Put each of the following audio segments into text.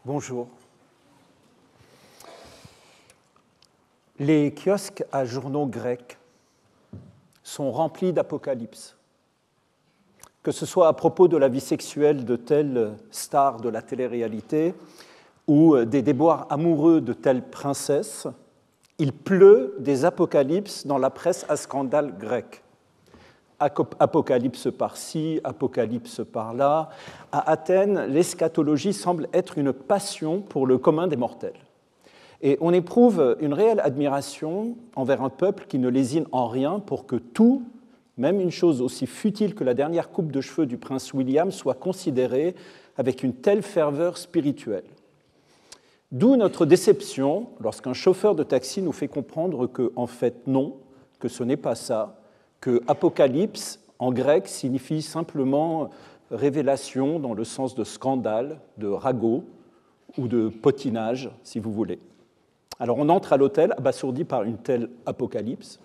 Bonjour. Les kiosques à journaux grecs sont remplis d'apocalypses. Que ce soit à propos de la vie sexuelle de telle star de la télé-réalité ou des déboires amoureux de telle princesse, il pleut des apocalypses dans la presse à scandale grecque. Apocalypse par-ci, apocalypse par-là. À Athènes, l'eschatologie semble être une passion pour le commun des mortels. Et on éprouve une réelle admiration envers un peuple qui ne lésine en rien pour que tout, même une chose aussi futile que la dernière coupe de cheveux du prince William, soit considéré avec une telle ferveur spirituelle. D'où notre déception lorsqu'un chauffeur de taxi nous fait comprendre que, en fait, non, que ce n'est pas ça, que apocalypse, en grec, signifie simplement révélation dans le sens de scandale, de ragot ou de potinage, si vous voulez. Alors on entre à l'hôtel, abasourdi par une telle apocalypse,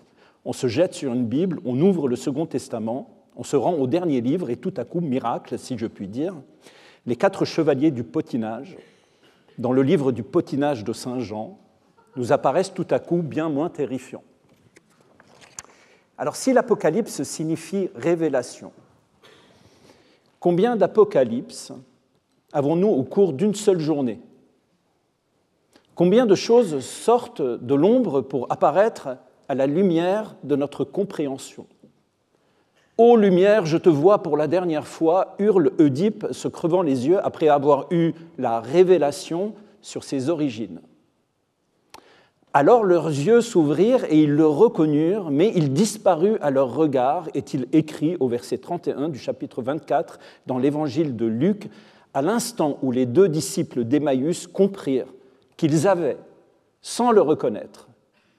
on se jette sur une Bible, on ouvre le Second Testament, on se rend au dernier livre et tout à coup, miracle, si je puis dire, les 4 chevaliers du potinage, dans le livre du potinage de Saint Jean, nous apparaissent tout à coup bien moins terrifiants. Alors si l'Apocalypse signifie révélation, combien d'apocalypses avons-nous au cours d'une seule journée ? Combien de choses sortent de l'ombre pour apparaître à la lumière de notre compréhension ? Ô lumière, je te vois pour la dernière fois, hurle Oedipe, se crevant les yeux après avoir eu la révélation sur ses origines. Alors leurs yeux s'ouvrirent et ils le reconnurent, mais il disparut à leur regard, est-il écrit au verset 31 du chapitre 24 dans l'évangile de Luc, à l'instant où les 2 disciples d'Emmaüs comprirent qu'ils avaient, sans le reconnaître,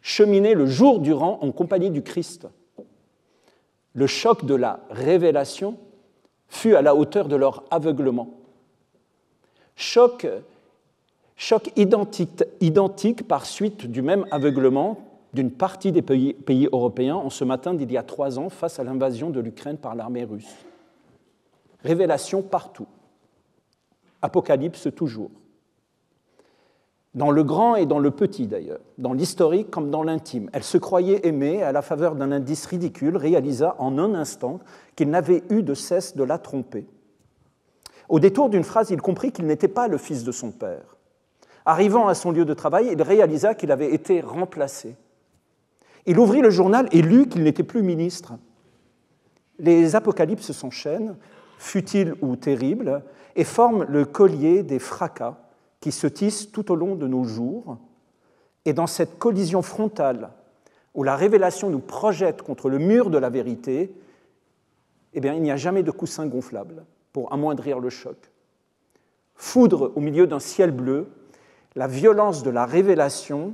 cheminé le jour durant en compagnie du Christ. Le choc de la révélation fut à la hauteur de leur aveuglement. Choc identique par suite du même aveuglement d'une partie des pays européens en ce matin d'il y a 3 ans face à l'invasion de l'Ukraine par l'armée russe. Révélation partout. Apocalypse toujours. Dans le grand et dans le petit d'ailleurs, dans l'historique comme dans l'intime. Elle se croyait aimée, à la faveur d'un indice ridicule, réalisa en un instant qu'il n'avait eu de cesse de la tromper. Au détour d'une phrase, il comprit qu'il n'était pas le fils de son père. Arrivant à son lieu de travail, il réalisa qu'il avait été remplacé. Il ouvrit le journal et lut qu'il n'était plus ministre. Les apocalypses s'enchaînent, futiles ou terribles, et forment le collier des fracas qui se tissent tout au long de nos jours. Et dans cette collision frontale, où la révélation nous projette contre le mur de la vérité, eh bien, il n'y a jamais de coussin gonflable pour amoindrir le choc. Foudre au milieu d'un ciel bleu, la violence de la révélation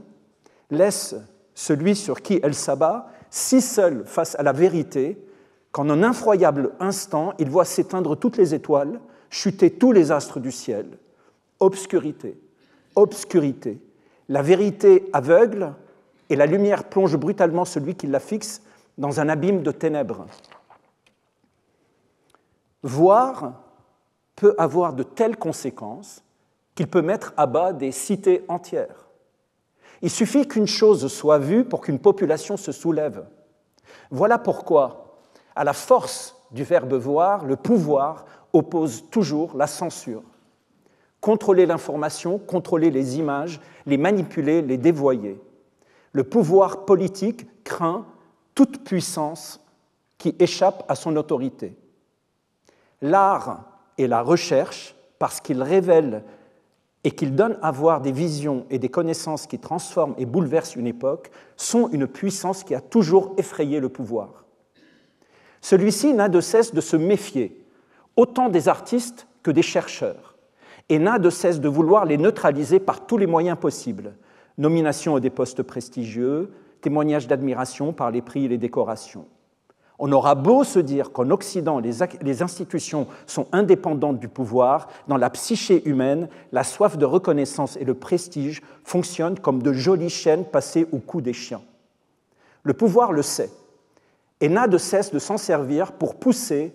laisse celui sur qui elle s'abat si seul face à la vérité qu'en un effroyable instant, il voit s'éteindre toutes les étoiles, chuter tous les astres du ciel. Obscurité, obscurité. La vérité aveugle et la lumière plonge brutalement celui qui la fixe dans un abîme de ténèbres. Voir peut avoir de telles conséquences qu'il peut mettre à bas des cités entières. Il suffit qu'une chose soit vue pour qu'une population se soulève. Voilà pourquoi, à la force du verbe voir, le pouvoir oppose toujours la censure. Contrôler l'information, contrôler les images, les manipuler, les dévoyer. Le pouvoir politique craint toute puissance qui échappe à son autorité. L'art et la recherche, parce qu'ils révèlent et qu'ils donnent à voir des visions et des connaissances qui transforment et bouleversent une époque, sont une puissance qui a toujours effrayé le pouvoir. Celui-ci n'a de cesse de se méfier, autant des artistes que des chercheurs, et n'a de cesse de vouloir les neutraliser par tous les moyens possibles. Nomination à des postes prestigieux, témoignages d'admiration par les prix et les décorations. On aura beau se dire qu'en Occident, les institutions sont indépendantes du pouvoir, dans la psyché humaine, la soif de reconnaissance et le prestige fonctionnent comme de jolies chaînes passées au cou des chiens. Le pouvoir le sait et n'a de cesse de s'en servir pour pousser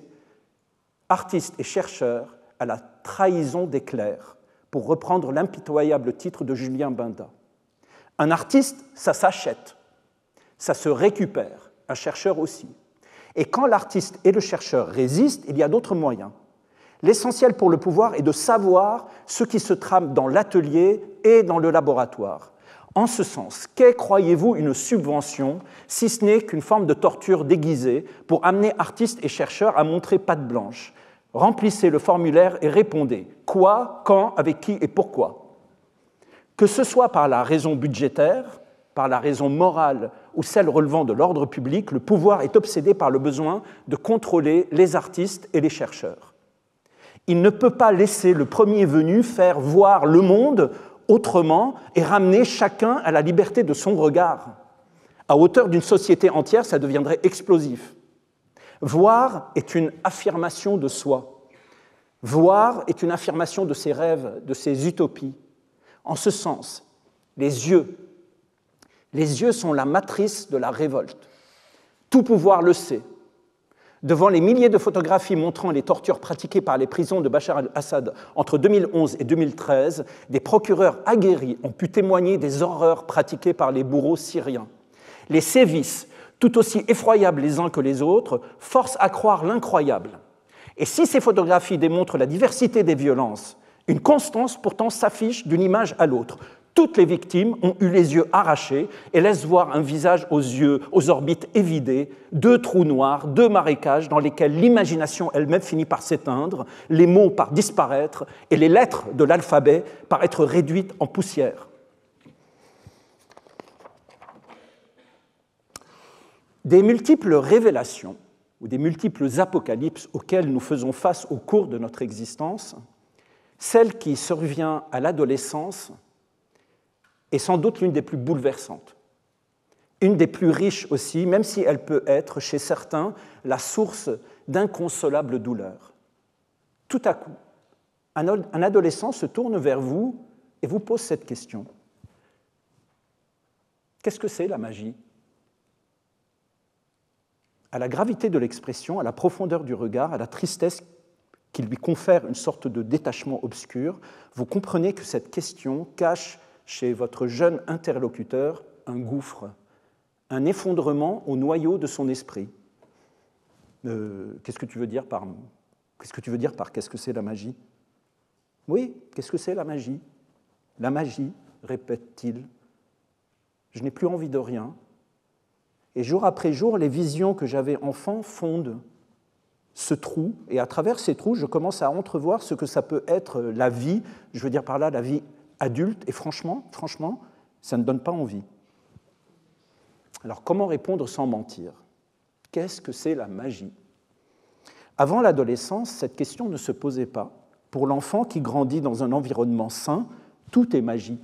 artistes et chercheurs à la trahison des clercs, pour reprendre l'impitoyable titre de Julien Binda. Un artiste, ça s'achète, ça se récupère, un chercheur aussi. Et quand l'artiste et le chercheur résistent, il y a d'autres moyens. L'essentiel pour le pouvoir est de savoir ce qui se trame dans l'atelier et dans le laboratoire. En ce sens, qu'est, croyez-vous, une subvention, si ce n'est qu'une forme de torture déguisée pour amener artistes et chercheurs à montrer patte blanche? Remplissez le formulaire et répondez « Quoi, quand, avec qui et pourquoi ?» Que ce soit par la raison budgétaire, par la raison morale ou celle relevant de l'ordre public, le pouvoir est obsédé par le besoin de contrôler les artistes et les chercheurs. Il ne peut pas laisser le premier venu faire voir le monde autrement et ramener chacun à la liberté de son regard. À hauteur d'une société entière, ça deviendrait explosif. Voir est une affirmation de soi. Voir est une affirmation de ses rêves, de ses utopies. En ce sens, les yeux sont la matrice de la révolte. Tout pouvoir le sait. Devant les milliers de photographies montrant les tortures pratiquées par les prisons de Bachar al-Assad entre 2011 et 2013, des procureurs aguerris ont pu témoigner des horreurs pratiquées par les bourreaux syriens. Les sévices, tout aussi effroyables les uns que les autres, forcent à croire l'incroyable. Et si ces photographies démontrent la diversité des violences, une constance pourtant s'affiche d'une image à l'autre. Toutes les victimes ont eu les yeux arrachés et laissent voir un visage aux orbites évidées, 2 trous noirs, 2 marécages dans lesquels l'imagination elle-même finit par s'éteindre, les mots par disparaître et les lettres de l'alphabet par être réduites en poussière. Des multiples révélations ou des multiples apocalypses auxquelles nous faisons face au cours de notre existence, celle qui survient à l'adolescence est sans doute l'une des plus bouleversantes, une des plus riches aussi, même si elle peut être, chez certains, la source d'inconsolables douleurs. Tout à coup, un adolescent se tourne vers vous et vous pose cette question. Qu'est-ce que c'est la magie ? À la gravité de l'expression, à la profondeur du regard, à la tristesse qui lui confère une sorte de détachement obscur, vous comprenez que cette question cache chez votre jeune interlocuteur un gouffre, un effondrement au noyau de son esprit. Qu'est-ce que tu veux dire par qu'est-ce que c'est la magie ? Oui, qu'est-ce que c'est la magie ? La magie, répète-t-il. Je n'ai plus envie de rien. Et jour après jour, les visions que j'avais enfant fondent ce trou, et à travers ces trous, je commence à entrevoir ce que ça peut être la vie, je veux dire par là la vie adulte, et franchement, ça ne donne pas envie. Alors comment répondre sans mentir ? Qu'est-ce que c'est la magie ? Avant l'adolescence, cette question ne se posait pas. Pour l'enfant qui grandit dans un environnement sain, tout est magie.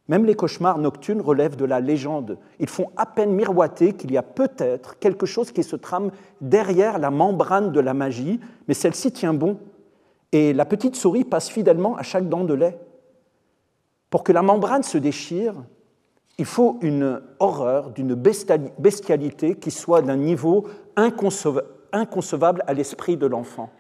Même les cauchemars nocturnes relèvent de la légende. Ils font à peine miroiter qu'il y a peut-être quelque chose qui se trame derrière la membrane de la magie, mais celle-ci tient bon. Et la petite souris passe fidèlement à chaque dent de lait. Pour que la membrane se déchire, il faut une horreur, d'une bestialité qui soit d'un niveau inconcevable à l'esprit de l'enfant.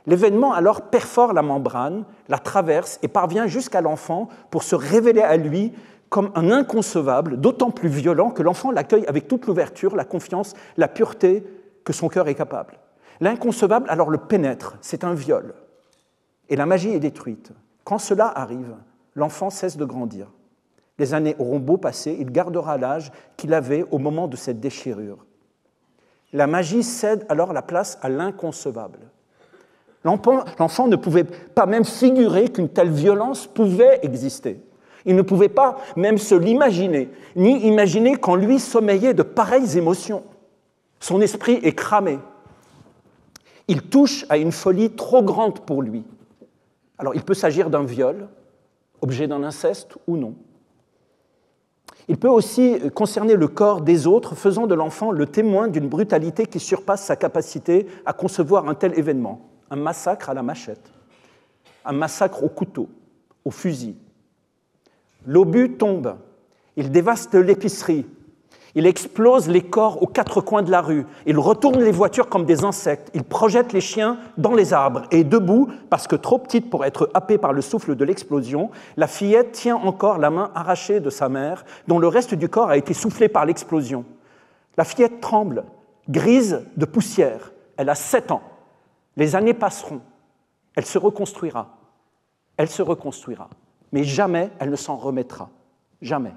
L'événement alors perfore la membrane, la traverse et parvient jusqu'à l'enfant pour se révéler à lui comme un inconcevable, d'autant plus violent que l'enfant l'accueille avec toute l'ouverture, la confiance, la pureté que son cœur est capable. L'inconcevable alors le pénètre, c'est un viol. Et la magie est détruite. Quand cela arrive, l'enfant cesse de grandir. Les années auront beau passer, il gardera l'âge qu'il avait au moment de cette déchirure. La magie cède alors la place à l'inconcevable. L'enfant ne pouvait pas même figurer qu'une telle violence pouvait exister. Il ne pouvait pas même se l'imaginer, ni imaginer qu'en lui sommeillaient de pareilles émotions. Son esprit est cramé. Il touche à une folie trop grande pour lui. Alors, il peut s'agir d'un viol, objet d'un inceste ou non. Il peut aussi concerner le corps des autres, faisant de l'enfant le témoin d'une brutalité qui surpasse sa capacité à concevoir un tel événement. Un massacre à la machette, un massacre au couteau, au fusil. L'obus tombe, il dévaste l'épicerie, Il explose les corps aux quatre coins de la rue. Il retourne les voitures comme des insectes. Il projette les chiens dans les arbres. Et debout, parce que trop petite pour être happée par le souffle de l'explosion, la fillette tient encore la main arrachée de sa mère, dont le reste du corps a été soufflé par l'explosion. La fillette tremble, grise de poussière. Elle a 7 ans. Les années passeront. Elle se reconstruira. Elle se reconstruira. Mais jamais elle ne s'en remettra. Jamais.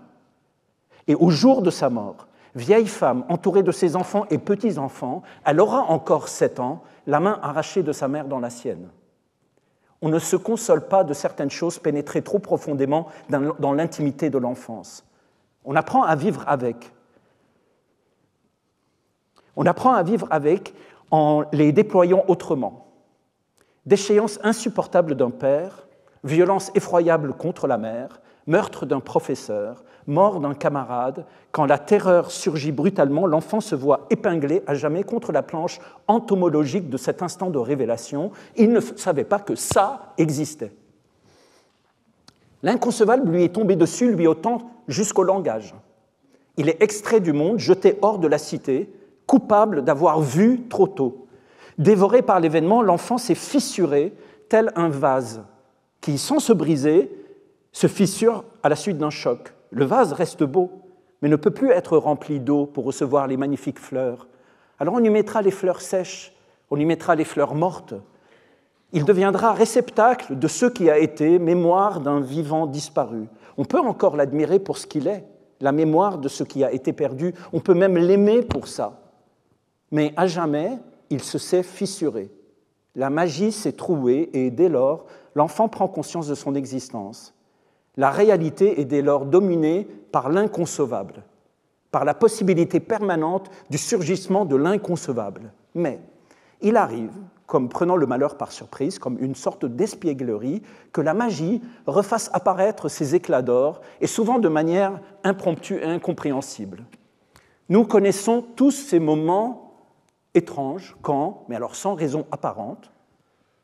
Et au jour de sa mort, vieille femme entourée de ses enfants et petits-enfants, elle aura encore 7 ans, la main arrachée de sa mère dans la sienne. On ne se console pas de certaines choses pénétrées trop profondément dans l'intimité de l'enfance. On apprend à vivre avec. On apprend à vivre avec en les déployant autrement. Déchéance insupportable d'un père, violence effroyable contre la mère, meurtre d'un professeur, mort d'un camarade, quand la terreur surgit brutalement, l'enfant se voit épinglé à jamais contre la planche entomologique de cet instant de révélation. Il ne savait pas que ça existait. L'inconcevable lui est tombé dessus, lui ôtant jusqu'au langage. Il est extrait du monde, jeté hors de la cité, coupable d'avoir vu trop tôt. Dévoré par l'événement, l'enfant s'est fissuré tel un vase qui, sans se briser, se fissure à la suite d'un choc. Le vase reste beau, mais ne peut plus être rempli d'eau pour recevoir les magnifiques fleurs. Alors on y mettra les fleurs sèches, on y mettra les fleurs mortes. Il deviendra réceptacle de ce qui a été, mémoire d'un vivant disparu. On peut encore l'admirer pour ce qu'il est, la mémoire de ce qui a été perdu. On peut même l'aimer pour ça. Mais à jamais, il se sait fissuré. La magie s'est trouée et dès lors, l'enfant prend conscience de son existence. La réalité est dès lors dominée par l'inconcevable, par la possibilité permanente du surgissement de l'inconcevable. Mais il arrive, comme prenant le malheur par surprise, comme une sorte d'espièglerie, que la magie refasse apparaître ses éclats d'or, et souvent de manière impromptue et incompréhensible. Nous connaissons tous ces moments étranges quand, mais alors sans raison apparente,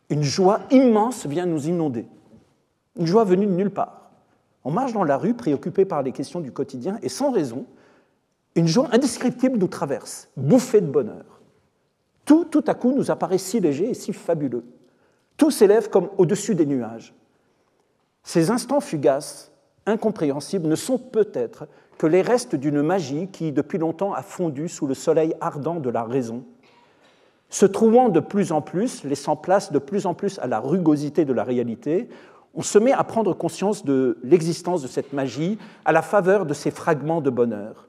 une joie immense vient nous inonder. Une joie venue de nulle part. On marche dans la rue, préoccupé par les questions du quotidien, et sans raison, une joie indescriptible nous traverse, bouffée de bonheur. Tout à coup nous apparaît si léger et si fabuleux. Tout s'élève comme au-dessus des nuages. Ces instants fugaces, incompréhensibles, ne sont peut-être que les restes d'une magie qui, depuis longtemps, a fondu sous le soleil ardent de la raison. Se trouvant de plus en plus, laissant place de plus en plus à la rugosité de la réalité, on se met à prendre conscience de l'existence de cette magie à la faveur de ces fragments de bonheur.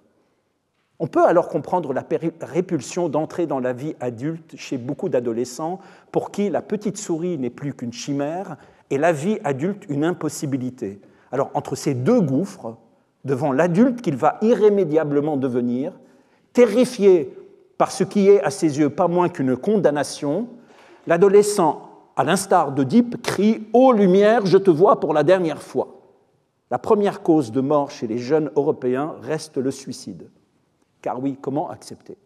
On peut alors comprendre la répulsion d'entrer dans la vie adulte chez beaucoup d'adolescents pour qui la petite souris n'est plus qu'une chimère et la vie adulte une impossibilité. Alors entre ces deux gouffres, devant l'adulte qu'il va irrémédiablement devenir, terrifié par ce qui est à ses yeux pas moins qu'une condamnation, l'adolescent, à l'instar d'Oedipe, crie « Ô lumière, je te vois pour la dernière fois ». La première cause de mort chez les jeunes Européens reste le suicide. Car oui, comment accepter ?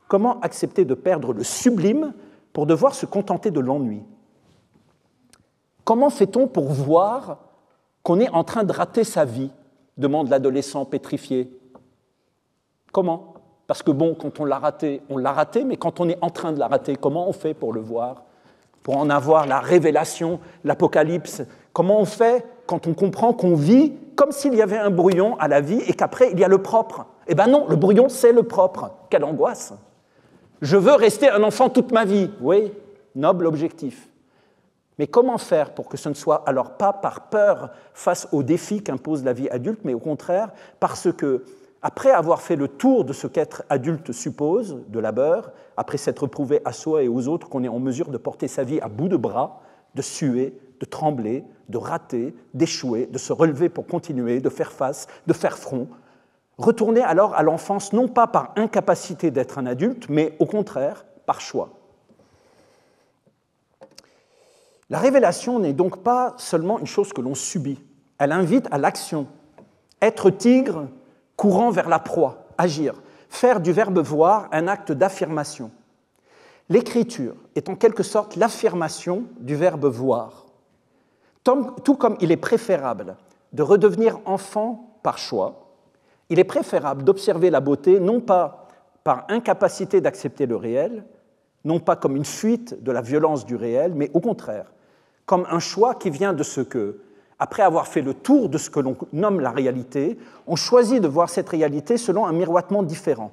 Comment accepter de perdre le sublime pour devoir se contenter de l'ennui ? Comment fait-on pour voir qu'on est en train de rater sa vie ? Demande l'adolescent pétrifié. Comment ? Parce que bon, quand on l'a raté, mais quand on est en train de la rater, comment on fait pour le voir ? Pour en avoir la révélation, l'apocalypse. Comment on fait quand on comprend qu'on vit comme s'il y avait un brouillon à la vie et qu'après, il y a le propre ? Eh bien non, le brouillon, c'est le propre. Quelle angoisse ! Je veux rester un enfant toute ma vie. Oui, noble objectif. Mais comment faire pour que ce ne soit alors pas par peur face aux défis qu'impose la vie adulte, mais au contraire parce que, après avoir fait le tour de ce qu'être adulte suppose, de labeur, après s'être prouvé à soi et aux autres qu'on est en mesure de porter sa vie à bout de bras, de suer, de trembler, de rater, d'échouer, de se relever pour continuer, de faire face, de faire front, retourner alors à l'enfance non pas par incapacité d'être un adulte, mais au contraire par choix. La révélation n'est donc pas seulement une chose que l'on subit, elle invite à l'action. Être tigre, courant vers la proie, agir, faire du verbe voir un acte d'affirmation. L'écriture est en quelque sorte l'affirmation du verbe voir. Tout comme il est préférable de redevenir enfant par choix Il est préférable d'observer la beauté non pas par incapacité d'accepter le réel, non pas comme une fuite de la violence du réel, mais au contraire, comme un choix qui vient de ce que, après avoir fait le tour de ce que l'on nomme la réalité, on choisit de voir cette réalité selon un miroitement différent.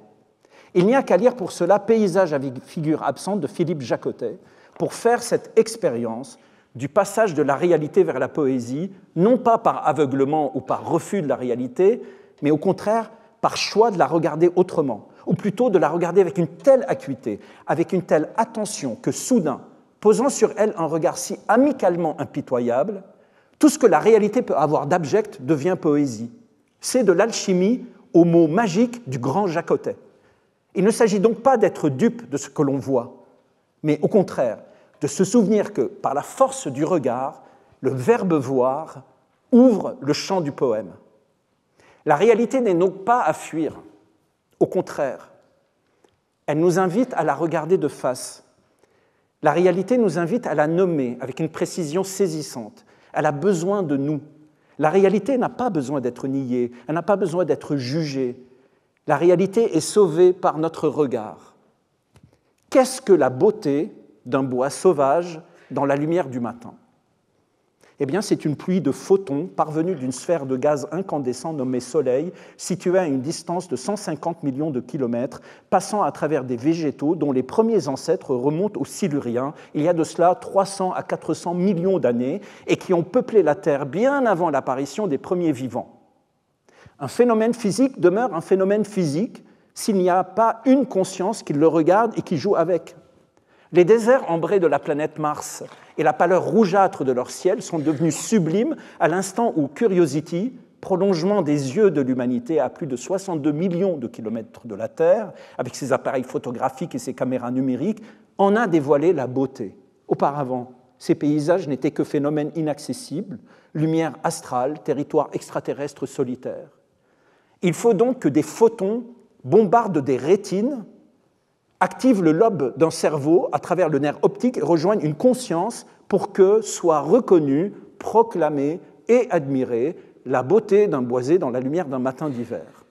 Il n'y a qu'à lire pour cela Paysage avec figure absente de Philippe Jacotet pour faire cette expérience du passage de la réalité vers la poésie, non pas par aveuglement ou par refus de la réalité, mais au contraire par choix de la regarder autrement, ou plutôt de la regarder avec une telle acuité, avec une telle attention que soudain, posant sur elle un regard si amicalement impitoyable, tout ce que la réalité peut avoir d'abject devient poésie. C'est de l'alchimie au mot magique du grand Jacotet. Il ne s'agit donc pas d'être dupe de ce que l'on voit, mais au contraire, de se souvenir que, par la force du regard, le verbe voir ouvre le champ du poème. La réalité n'est donc pas à fuir, au contraire, elle nous invite à la regarder de face. La réalité nous invite à la nommer avec une précision saisissante. Elle a besoin de nous. La réalité n'a pas besoin d'être niée, elle n'a pas besoin d'être jugée. La réalité est sauvée par notre regard. Qu'est-ce que la beauté d'un bois sauvage dans la lumière du matin? Eh bien, c'est une pluie de photons parvenus d'une sphère de gaz incandescent nommée Soleil, située à une distance de 150 millions de kilomètres, passant à travers des végétaux dont les premiers ancêtres remontent au Silurien, il y a de cela 300 à 400 millions d'années, et qui ont peuplé la Terre bien avant l'apparition des premiers vivants. Un phénomène physique demeure un phénomène physique s'il n'y a pas une conscience qui le regarde et qui joue avec. Les déserts ambrés de la planète Mars et la pâleur rougeâtre de leur ciel sont devenus sublimes à l'instant où Curiosity, prolongement des yeux de l'humanité à plus de 62 millions de kilomètres de la Terre, avec ses appareils photographiques et ses caméras numériques, en a dévoilé la beauté. Auparavant, ces paysages n'étaient que phénomènes inaccessibles, lumière astrale, territoire extraterrestre solitaire. Il faut donc que des photons bombardent des rétines, activent le lobe d'un cerveau à travers le nerf optique et rejoignent une conscience pour que soit reconnue, proclamée et admirée la beauté d'un boisé dans la lumière d'un matin d'hiver.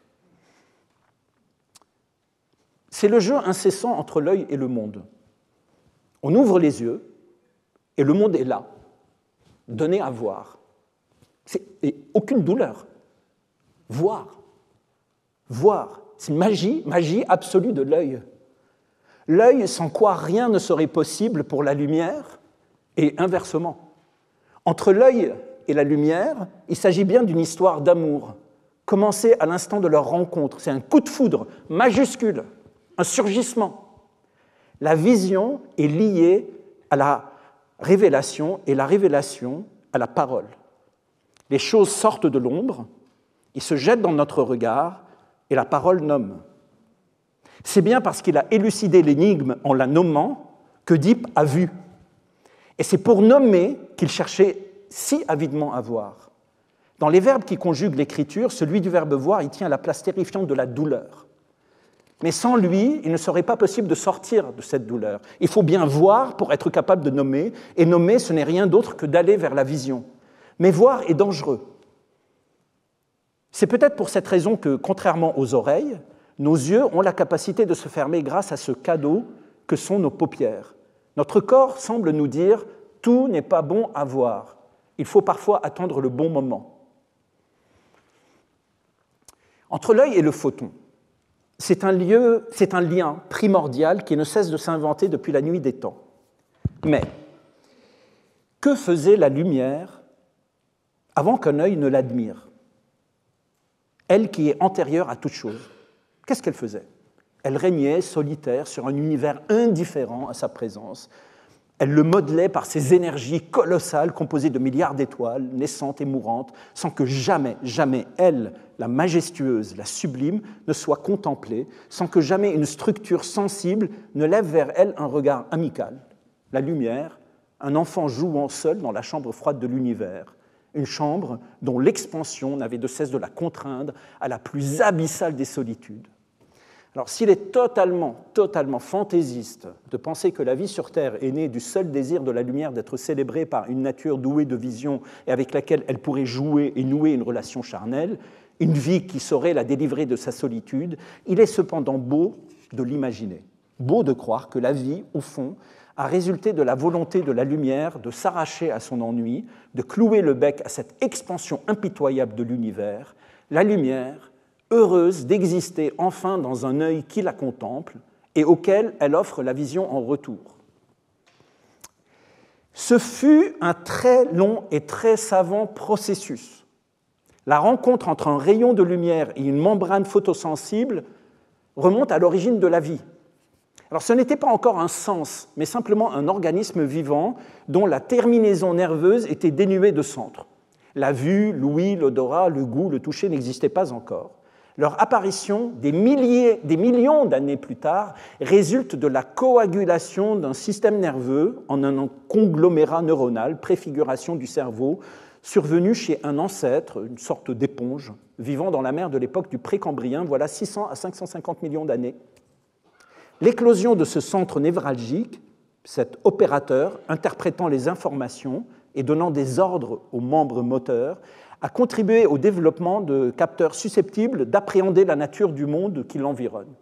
C'est le jeu incessant entre l'œil et le monde. On ouvre les yeux et le monde est là, donné à voir. Et aucune douleur. Voir. Voir. C'est magie absolue de l'œil. L'œil sans quoi rien ne serait possible pour la lumière, et inversement. Entre l'œil et la lumière, il s'agit bien d'une histoire d'amour, commencée à l'instant de leur rencontre. C'est un coup de foudre majuscule, un surgissement. La vision est liée à la révélation et la révélation à la parole. Les choses sortent de l'ombre, ils se jettent dans notre regard, et la parole nomme. C'est bien parce qu'il a élucidé l'énigme en la nommant qu'Oedipe a vu. Et c'est pour nommer qu'il cherchait si avidement à voir. Dans les verbes qui conjuguent l'écriture, celui du verbe voir, il tient la place terrifiante de la douleur. Mais sans lui, il ne serait pas possible de sortir de cette douleur. Il faut bien voir pour être capable de nommer, et nommer, ce n'est rien d'autre que d'aller vers la vision. Mais voir est dangereux. C'est peut-être pour cette raison que, contrairement aux oreilles, nos yeux ont la capacité de se fermer grâce à ce cadeau que sont nos paupières. Notre corps semble nous dire « tout n'est pas bon à voir ». Il faut parfois attendre le bon moment. Entre l'œil et le photon, c'est un lien primordial qui ne cesse de s'inventer depuis la nuit des temps. Mais que faisait la lumière avant qu'un œil ne l'admire? Elle qui est antérieure à toute chose. Qu'est-ce qu'elle faisait? Elle régnait solitaire sur un univers indifférent à sa présence. Elle le modelait par ses énergies colossales composées de milliards d'étoiles, naissantes et mourantes, sans que jamais, jamais elle, la majestueuse, la sublime, ne soit contemplée, sans que jamais une structure sensible ne lève vers elle un regard amical. La lumière, un enfant jouant seul dans la chambre froide de l'univers, une chambre dont l'expansion n'avait de cesse de la contraindre à la plus abyssale des solitudes. Alors, s'il est totalement fantaisiste de penser que la vie sur Terre est née du seul désir de la lumière d'être célébrée par une nature douée de vision et avec laquelle elle pourrait jouer et nouer une relation charnelle, une vie qui saurait la délivrer de sa solitude, il est cependant beau de l'imaginer, beau de croire que la vie, au fond, a résulté de la volonté de la lumière de s'arracher à son ennui, de clouer le bec à cette expansion impitoyable de l'univers, la lumière, heureuse d'exister enfin dans un œil qui la contemple et auquel elle offre la vision en retour. Ce fut un très long et très savant processus. La rencontre entre un rayon de lumière et une membrane photosensible remonte à l'origine de la vie. Alors ce n'était pas encore un sens, mais simplement un organisme vivant dont la terminaison nerveuse était dénuée de centre. La vue, l'ouïe, l'odorat, le goût, le toucher n'existaient pas encore. Leur apparition, des millions d'années plus tard, résulte de la coagulation d'un système nerveux en un conglomérat neuronal, préfiguration du cerveau, survenu chez un ancêtre, une sorte d'éponge, vivant dans la mer de l'époque du Précambrien, voilà 600 à 550 millions d'années. L'éclosion de ce centre névralgique, cet opérateur interprétant les informations et donnant des ordres aux membres moteurs, a contribué au développement de capteurs susceptibles d'appréhender la nature du monde qui l'environne.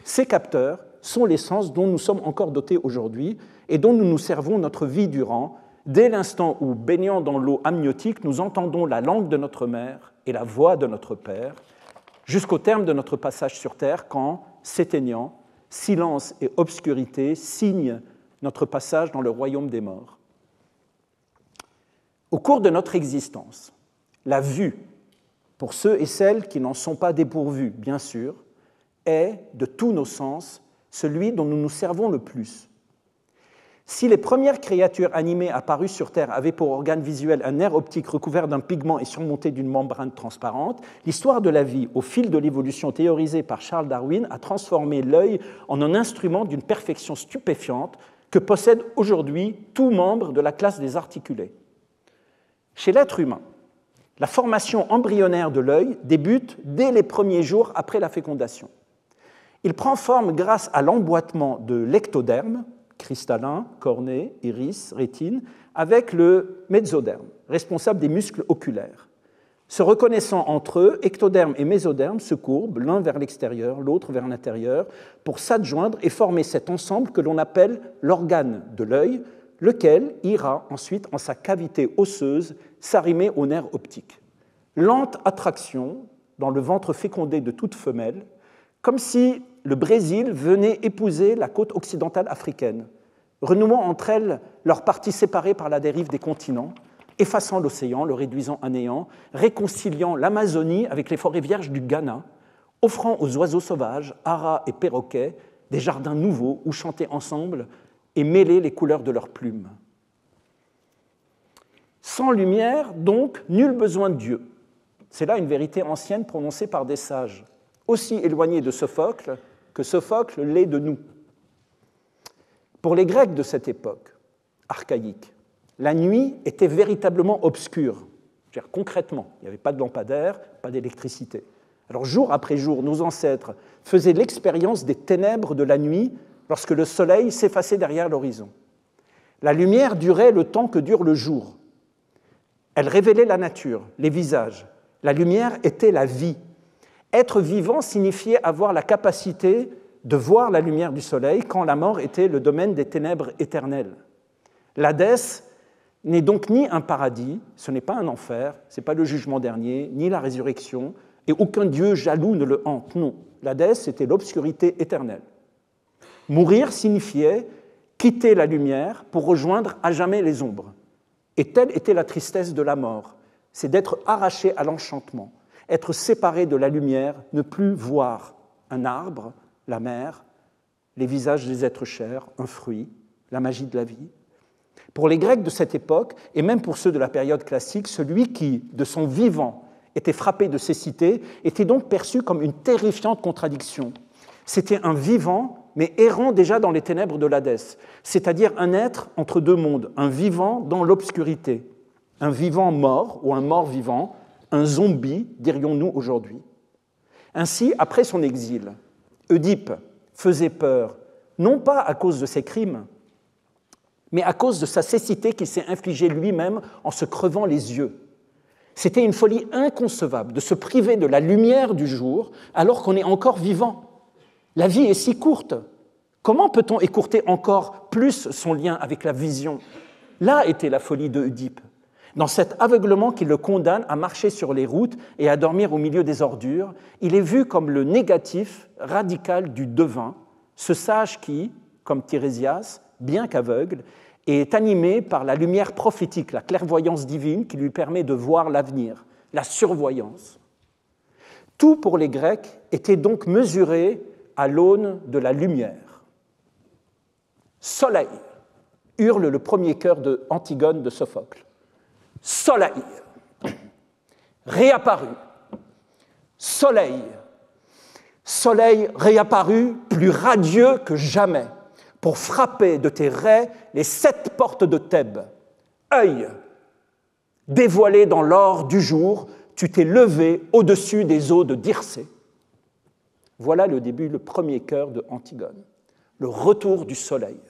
Ces capteurs sont les sens dont nous sommes encore dotés aujourd'hui et dont nous nous servons notre vie durant, dès l'instant où, baignant dans l'eau amniotique, nous entendons la langue de notre mère et la voix de notre père, jusqu'au terme de notre passage sur Terre, quand, s'éteignant, silence et obscurité signent notre passage dans le royaume des morts. Au cours de notre existence, la vue, pour ceux et celles qui n'en sont pas dépourvus, bien sûr, est, de tous nos sens, celui dont nous nous servons le plus. Si les premières créatures animées apparues sur Terre avaient pour organe visuel un nerf optique recouvert d'un pigment et surmonté d'une membrane transparente, l'histoire de la vie, au fil de l'évolution théorisée par Charles Darwin, a transformé l'œil en un instrument d'une perfection stupéfiante que possède aujourd'hui tout membre de la classe des articulés. Chez l'être humain, la formation embryonnaire de l'œil débute dès les premiers jours après la fécondation. Il prend forme grâce à l'emboîtement de l'ectoderme, cristallin, cornée, iris, rétine, avec le mésoderme, responsable des muscles oculaires. Se reconnaissant entre eux, ectoderme et mésoderme se courbent, l'un vers l'extérieur, l'autre vers l'intérieur, pour s'adjoindre et former cet ensemble que l'on appelle l'organe de l'œil, lequel ira ensuite en sa cavité osseuse s'arrimer au nerf optique. Lente attraction dans le ventre fécondé de toute femelle, comme si le Brésil venait épouser la côte occidentale africaine, renouant entre elles leurs parties séparées par la dérive des continents, effaçant l'océan, le réduisant à néant, réconciliant l'Amazonie avec les forêts vierges du Ghana, offrant aux oiseaux sauvages, haras et perroquets, des jardins nouveaux où chanter ensemble et mêler les couleurs de leurs plumes. Sans lumière, donc, nul besoin de Dieu. C'est là une vérité ancienne prononcée par des sages, aussi éloignés de Sophocle que Sophocle l'est de nous. Pour les Grecs de cette époque archaïque, la nuit était véritablement obscure. C'est-à-dire, concrètement, il n'y avait pas de lampadaire, pas d'électricité. Alors, jour après jour, nos ancêtres faisaient l'expérience des ténèbres de la nuit lorsque le soleil s'effaçait derrière l'horizon. La lumière durait le temps que dure le jour. Elle révélait la nature, les visages. La lumière était la vie. Être vivant signifiait avoir la capacité de voir la lumière du soleil quand la mort était le domaine des ténèbres éternelles. L'Hadès n'est donc ni un paradis, ce n'est pas un enfer, ce n'est pas le jugement dernier, ni la résurrection, et aucun dieu jaloux ne le hante, non. L'Hadès, c'était l'obscurité éternelle. Mourir signifiait quitter la lumière pour rejoindre à jamais les ombres. Et telle était la tristesse de la mort, c'est d'être arraché à l'enchantement, être séparé de la lumière, ne plus voir un arbre, la mer, les visages des êtres chers, un fruit, la magie de la vie. Pour les Grecs de cette époque, et même pour ceux de la période classique, celui qui, de son vivant, était frappé de cécité, était donc perçu comme une terrifiante contradiction. C'était un vivant, mais errant déjà dans les ténèbres de l'Hadès, c'est-à-dire un être entre deux mondes, un vivant dans l'obscurité, un vivant mort ou un mort vivant, un zombie, dirions-nous aujourd'hui. Ainsi, après son exil, Oedipe faisait peur, non pas à cause de ses crimes, mais à cause de sa cécité qu'il s'est infligée lui-même en se crevant les yeux. C'était une folie inconcevable de se priver de la lumière du jour alors qu'on est encore vivant. La vie est si courte. Comment peut-on écourter encore plus son lien avec la vision? Là était la folie de Oedipe, dans cet aveuglement qui le condamne à marcher sur les routes et à dormir au milieu des ordures. Il est vu comme le négatif radical du devin, ce sage qui, comme Tirésias, bien qu'aveugle, est animé par la lumière prophétique, la clairvoyance divine qui lui permet de voir l'avenir, la survoyance. Tout pour les Grecs était donc mesuré à l'aune de la lumière. Soleil, hurle le premier chœur de Antigone de Sophocle. Soleil, réapparu. Soleil, soleil réapparu, plus radieux que jamais, pour frapper de tes raies les 7 portes de Thèbes. Œil, dévoilé dans l'or du jour, tu t'es levé au-dessus des eaux de Dircée. Voilà le début, le premier chœur de Antigone, le retour du soleil.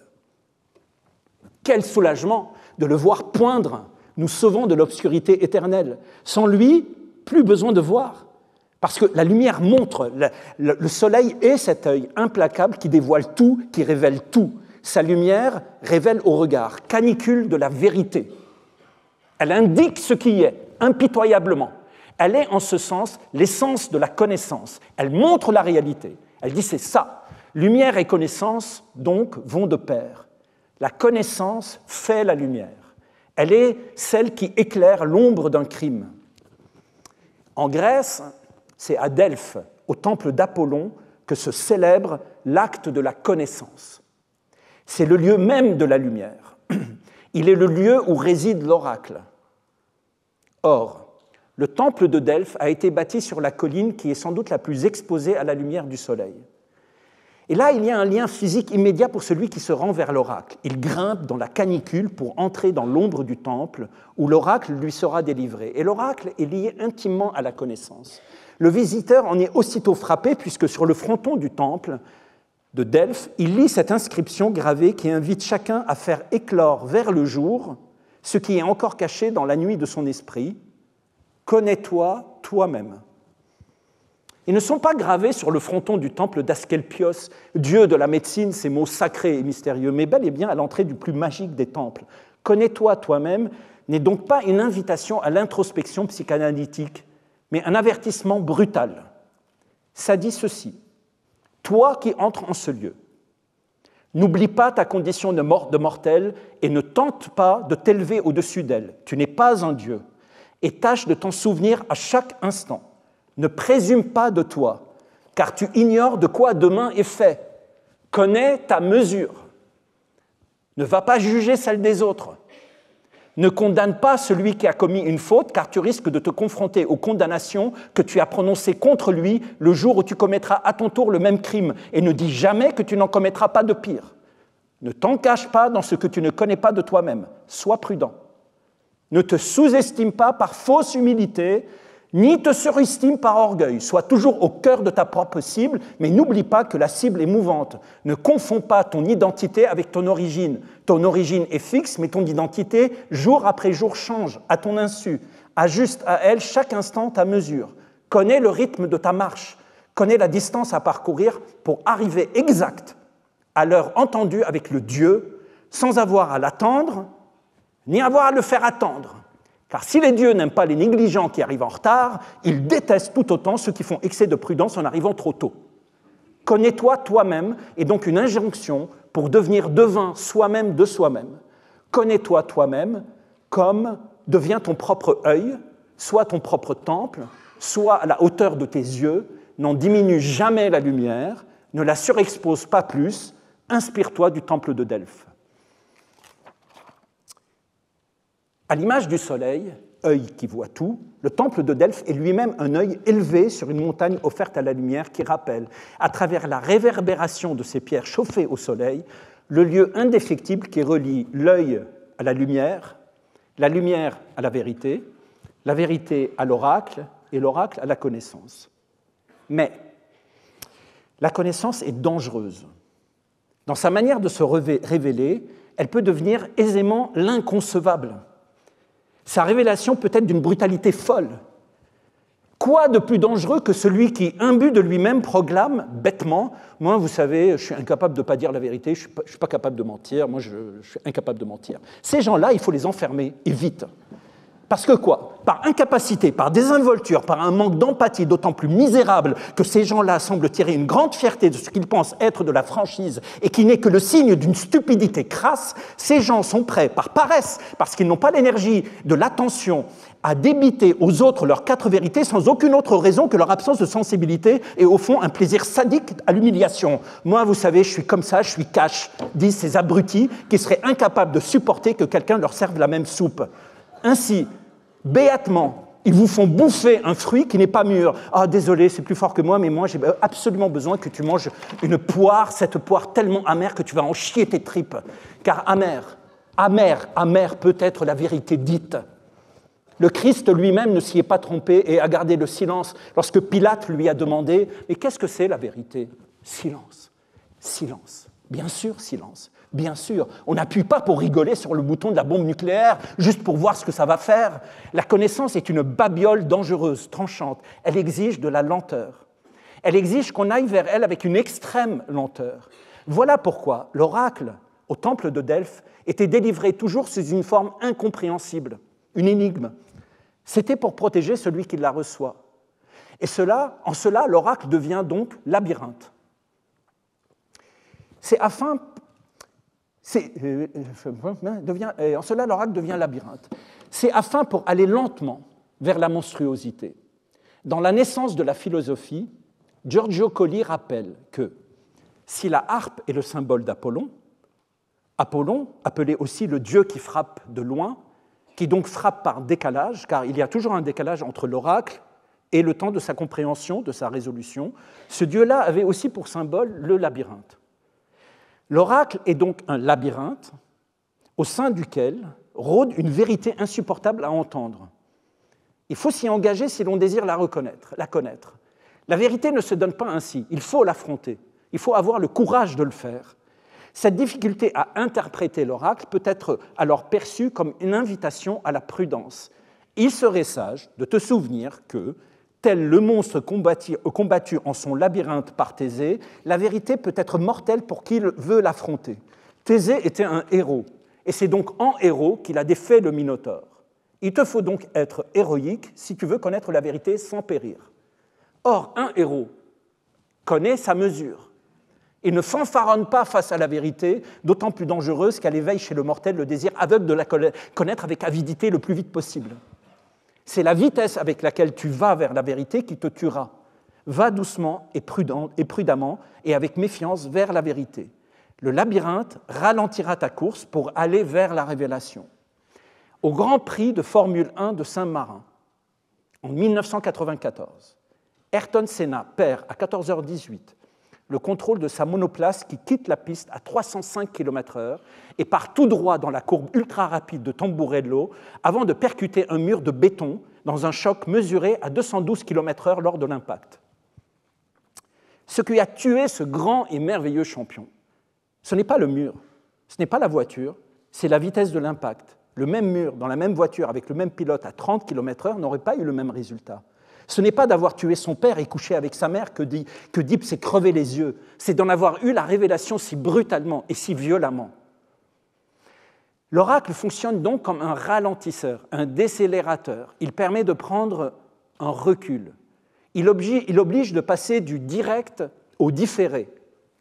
Quel soulagement de le voir poindre, nous sauvant de l'obscurité éternelle. Sans lui, plus besoin de voir. Parce que la lumière montre, le soleil est cet œil implacable qui dévoile tout, qui révèle tout. Sa lumière révèle au regard, canicule de la vérité. Elle indique ce qui est, impitoyablement. Elle est en ce sens l'essence de la connaissance. Elle montre la réalité. Elle dit c'est ça. Lumière et connaissance, donc, vont de pair. La connaissance fait la lumière. Elle est celle qui éclaire l'ombre d'un crime. En Grèce, c'est à Delphes, au temple d'Apollon, que se célèbre l'acte de la connaissance. C'est le lieu même de la lumière. Il est le lieu où réside l'oracle. Or, le temple de Delphes a été bâti sur la colline qui est sans doute la plus exposée à la lumière du soleil. Et là, il y a un lien physique immédiat pour celui qui se rend vers l'oracle. Il grimpe dans la canicule pour entrer dans l'ombre du temple où l'oracle lui sera délivré. Et l'oracle est lié intimement à la connaissance. Le visiteur en est aussitôt frappé puisque sur le fronton du temple de Delphes, il lit cette inscription gravée qui invite chacun à faire éclore vers le jour ce qui est encore caché dans la nuit de son esprit. Connais-toi toi-même. Ils ne sont pas gravés sur le fronton du temple d'Asclépios, dieu de la médecine, ces mots sacrés et mystérieux, mais bel et bien à l'entrée du plus magique des temples. Connais-toi toi-même n'est donc pas une invitation à l'introspection psychanalytique, mais un avertissement brutal. Ça dit ceci, toi qui entres en ce lieu, n'oublie pas ta condition de mortel et ne tente pas de t'élever au-dessus d'elle. Tu n'es pas un dieu et tâche de t'en souvenir à chaque instant. Ne présume pas de toi, car tu ignores de quoi demain est fait. Connais ta mesure. Ne va pas juger celle des autres. Ne condamne pas celui qui a commis une faute, car tu risques de te confronter aux condamnations que tu as prononcées contre lui le jour où tu commettras à ton tour le même crime. Et ne dis jamais que tu n'en commettras pas de pire. Ne t'encache pas dans ce que tu ne connais pas de toi-même. Sois prudent. Ne te sous-estime pas par fausse humilité, ni te surestime par orgueil. Sois toujours au cœur de ta propre cible, mais n'oublie pas que la cible est mouvante. Ne confonds pas ton identité avec ton origine. Ton origine est fixe, mais ton identité, jour après jour, change à ton insu. Ajuste à elle chaque instant ta mesure. Connais le rythme de ta marche. Connais la distance à parcourir pour arriver exact à l'heure entendue avec le Dieu, sans avoir à l'attendre, ni avoir à le faire attendre. Car si les dieux n'aiment pas les négligents qui arrivent en retard, ils détestent tout autant ceux qui font excès de prudence en arrivant trop tôt. Connais-toi toi-même est donc une injonction pour devenir devin soi-même de soi-même. Connais-toi toi-même comme devient ton propre œil, soit ton propre temple, soit à la hauteur de tes yeux, n'en diminue jamais la lumière, ne la surexpose pas plus, inspire-toi du temple de Delphes. À l'image du soleil, œil qui voit tout, le temple de Delphes est lui-même un œil élevé sur une montagne offerte à la lumière qui rappelle, à travers la réverbération de ces pierres chauffées au soleil, le lieu indéfectible qui relie l'œil à la lumière à la vérité à l'oracle et l'oracle à la connaissance. Mais la connaissance est dangereuse. Dans sa manière de se révéler, elle peut devenir aisément l'inconcevable. Sa révélation peut être d'une brutalité folle. Quoi de plus dangereux que celui qui, imbu de lui-même, proclame bêtement « Moi, vous savez, je suis incapable de ne pas dire la vérité, je ne suis pas capable de mentir, moi, je suis incapable de mentir. » Ces gens-là, il faut les enfermer, et vite. Parce que quoi? Par incapacité, par désinvolture, par un manque d'empathie d'autant plus misérable que ces gens-là semblent tirer une grande fierté de ce qu'ils pensent être de la franchise et qui n'est que le signe d'une stupidité crasse, ces gens sont prêts, par paresse, parce qu'ils n'ont pas l'énergie de l'attention, à débiter aux autres leurs 4 vérités sans aucune autre raison que leur absence de sensibilité et au fond un plaisir sadique à l'humiliation. Moi, vous savez, je suis comme ça, je suis cash, disent ces abrutis qui seraient incapables de supporter que quelqu'un leur serve la même soupe. Ainsi, béatement, ils vous font bouffer un fruit qui n'est pas mûr. « Ah, désolé, c'est plus fort que moi, mais moi, j'ai absolument besoin que tu manges une poire, cette poire tellement amère que tu vas en chier tes tripes. » Car amère peut être la vérité dite. Le Christ lui-même ne s'y est pas trompé et a gardé le silence lorsque Pilate lui a demandé « Mais qu'est-ce que c'est la vérité ?» Silence. Silence. Bien sûr, silence. Bien sûr, on n'appuie pas pour rigoler sur le bouton de la bombe nucléaire, juste pour voir ce que ça va faire. La connaissance est une babiole dangereuse, tranchante. Elle exige de la lenteur. Elle exige qu'on aille vers elle avec une extrême lenteur. Voilà pourquoi l'oracle, au temple de Delphes, était délivré toujours sous une forme incompréhensible, une énigme. C'était pour protéger celui qui la reçoit. Et en cela, l'oracle devient donc labyrinthe. En cela, l'oracle devient labyrinthe. C'est afin pour aller lentement vers la monstruosité. Dans La naissance de la philosophie, Giorgio Colli rappelle que si la harpe est le symbole d'Apollon, Apollon, appelé aussi le dieu qui frappe de loin, qui donc frappe par décalage, car il y a toujours un décalage entre l'oracle et le temps de sa compréhension, de sa résolution, ce dieu-là avait aussi pour symbole le labyrinthe. L'oracle est donc un labyrinthe au sein duquel rôde une vérité insupportable à entendre. Il faut s'y engager si l'on désire la connaître. La vérité ne se donne pas ainsi, il faut l'affronter, il faut avoir le courage de le faire. Cette difficulté à interpréter l'oracle peut être alors perçue comme une invitation à la prudence. Il serait sage de te souvenir que, tel le monstre combattu en son labyrinthe par Thésée, la vérité peut être mortelle pour qui veut l'affronter. Thésée était un héros, et c'est donc en héros qu'il a défait le Minotaure. Il te faut donc être héroïque si tu veux connaître la vérité sans périr. Or, un héros connaît sa mesure. Il ne fanfaronne pas face à la vérité, d'autant plus dangereuse qu'elle éveille chez le mortel le désir aveugle de la connaître avec avidité le plus vite possible. C'est la vitesse avec laquelle tu vas vers la vérité qui te tuera. Va doucement et prudemment et avec méfiance vers la vérité. Le labyrinthe ralentira ta course pour aller vers la révélation. Au Grand Prix de Formule 1 de Saint-Marin, en 1994, Ayrton Senna perd à 14h18 le contrôle de sa monoplace qui quitte la piste à 305 km/h et part tout droit dans la courbe ultra rapide de Tamburello avant de percuter un mur de béton dans un choc mesuré à 212 km/h lors de l'impact. Ce qui a tué ce grand et merveilleux champion, ce n'est pas le mur, ce n'est pas la voiture, c'est la vitesse de l'impact. Le même mur dans la même voiture avec le même pilote à 30 km/h n'aurait pas eu le même résultat. Ce n'est pas d'avoir tué son père et couché avec sa mère que Deep s'est crevé les yeux, c'est d'en avoir eu la révélation si brutalement et si violemment. L'oracle fonctionne donc comme un ralentisseur, un décélérateur. Il permet de prendre un recul. Il oblige de passer du direct au différé.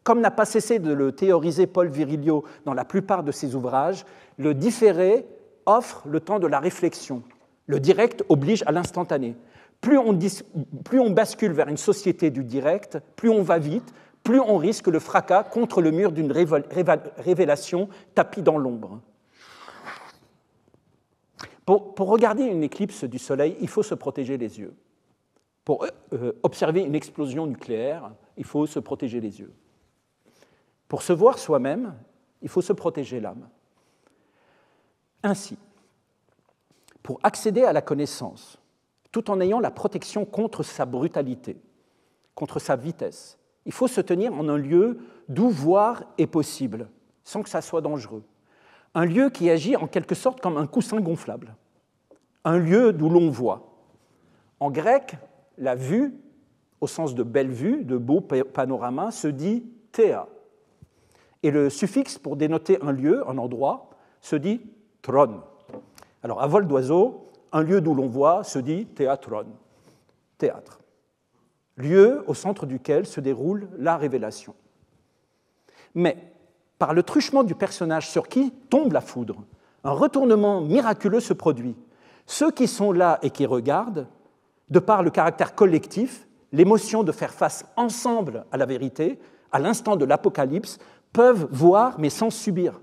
Comme n'a pas cessé de le théoriser Paul Virilio dans la plupart de ses ouvrages, le différé offre le temps de la réflexion. Le direct oblige à l'instantané. Plus on bascule vers une société du direct, plus on va vite, plus on risque le fracas contre le mur d'une révélation tapie dans l'ombre. Pour regarder une éclipse du Soleil, il faut se protéger les yeux. Pour observer une explosion nucléaire, il faut se protéger les yeux. Pour se voir soi-même, il faut se protéger l'âme. Ainsi, pour accéder à la connaissance, tout en ayant la protection contre sa brutalité, contre sa vitesse, il faut se tenir en un lieu d'où voir est possible, sans que ça soit dangereux. Un lieu qui agit en quelque sorte comme un coussin gonflable. un lieu d'où l'on voit. En grec, la vue, au sens de belle vue, de beau panorama, se dit théa. Et le suffixe pour dénoter un lieu, un endroit, se dit tron. Alors, à vol d'oiseau, un lieu d'où l'on voit se dit théatron, théâtre. Lieu au centre duquel se déroule la révélation. Mais, par le truchement du personnage sur qui tombe la foudre, un retournement miraculeux se produit. Ceux qui sont là et qui regardent, de par le caractère collectif, l'émotion de faire face ensemble à la vérité, à l'instant de l'Apocalypse, peuvent voir mais sans subir.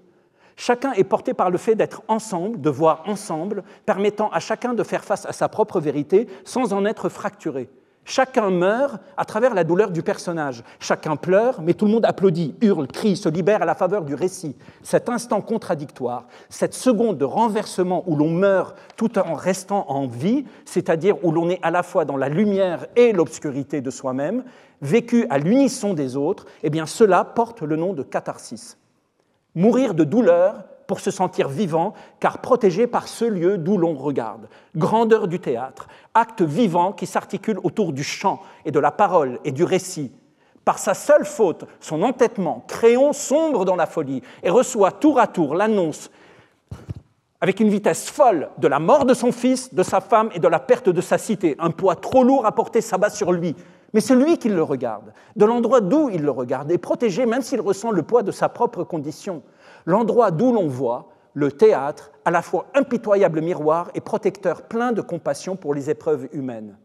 Chacun est porté par le fait d'être ensemble, de voir ensemble, permettant à chacun de faire face à sa propre vérité sans en être fracturé. Chacun meurt à travers la douleur du personnage. Chacun pleure, mais tout le monde applaudit, hurle, crie, se libère à la faveur du récit. Cet instant contradictoire, cette seconde de renversement où l'on meurt tout en restant en vie, c'est-à-dire où l'on est à la fois dans la lumière et l'obscurité de soi-même, vécu à l'unisson des autres, eh bien cela porte le nom de catharsis. Mourir de douleur pour se sentir vivant, car protégé par ce lieu d'où l'on regarde. Grandeur du théâtre, acte vivant qui s'articule autour du chant et de la parole et du récit. Par sa seule faute, son entêtement, Créon sombre dans la folie et reçoit tour à tour l'annonce, avec une vitesse folle, de la mort de son fils, de sa femme et de la perte de sa cité. Un poids trop lourd à porter s'abat sur lui. Mais c'est lui qui le regarde. De l'endroit d'où il le regarde est protégé même s'il ressent le poids de sa propre condition. L'endroit d'où l'on voit, le théâtre, à la fois impitoyable miroir et protecteur plein de compassion pour les épreuves humaines.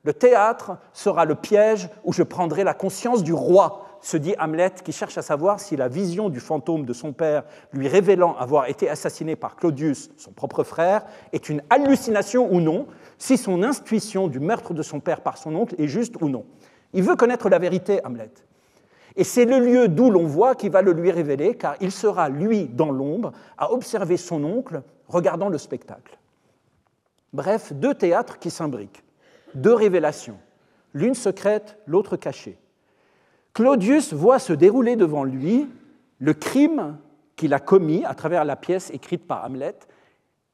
Le théâtre sera le piège où je prendrai la conscience du roi, se dit Hamlet, qui cherche à savoir si la vision du fantôme de son père lui révélant avoir été assassiné par Claudius, son propre frère, est une hallucination ou non, si son intuition du meurtre de son père par son oncle est juste ou non. Il veut connaître la vérité, Hamlet. Et c'est le lieu d'où l'on voit qui va le lui révéler, car il sera, lui, dans l'ombre, à observer son oncle, regardant le spectacle. Bref, deux théâtres qui s'imbriquent, deux révélations, l'une secrète, l'autre cachée. Claudius voit se dérouler devant lui le crime qu'il a commis à travers la pièce écrite par Hamlet,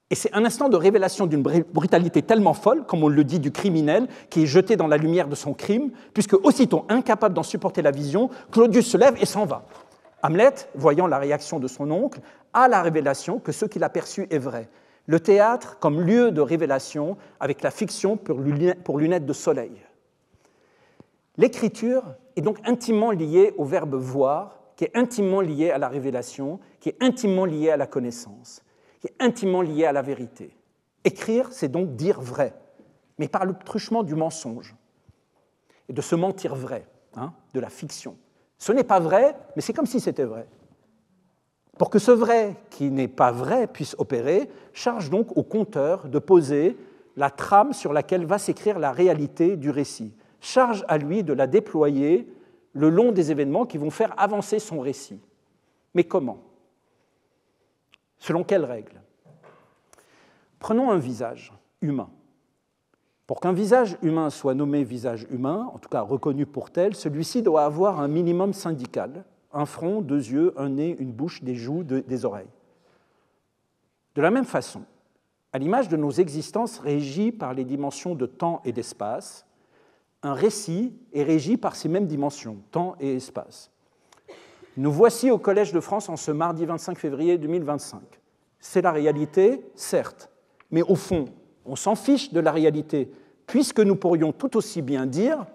et c'est un instant de révélation d'une brutalité tellement folle, comme on le dit du criminel, qui est jeté dans la lumière de son crime, puisque aussitôt incapable d'en supporter la vision, Claudius se lève et s'en va. Hamlet, voyant la réaction de son oncle, a la révélation que ce qu'il a perçu est vrai. Le théâtre comme lieu de révélation, avec la fiction pour lunettes de soleil. L'écriture est donc intimement liée au verbe voir, qui est intimement lié à la révélation, qui est intimement lié à la connaissance, qui est intimement lié à la vérité. Écrire, c'est donc dire vrai, mais par le truchement du mensonge et de se mentir vrai, de la fiction. Ce n'est pas vrai, mais c'est comme si c'était vrai. Pour que ce vrai qui n'est pas vrai puisse opérer, charge donc au conteur de poser la trame sur laquelle va s'écrire la réalité du récit. Charge à lui de la déployer le long des événements qui vont faire avancer son récit. Mais comment ? Selon quelles règles ? Prenons un visage humain. Pour qu'un visage humain soit nommé visage humain, en tout cas reconnu pour tel, celui-ci doit avoir un minimum syndical, un front, deux yeux, un nez, une bouche, des joues, des oreilles. De la même façon, à l'image de nos existences régies par les dimensions de temps et d'espace, un récit est régi par ces mêmes dimensions, temps et espace. Nous voici au Collège de France en ce mardi 25 février 2025. C'est la réalité, certes, mais au fond, on s'en fiche de la réalité, puisque nous pourrions tout aussi bien dire,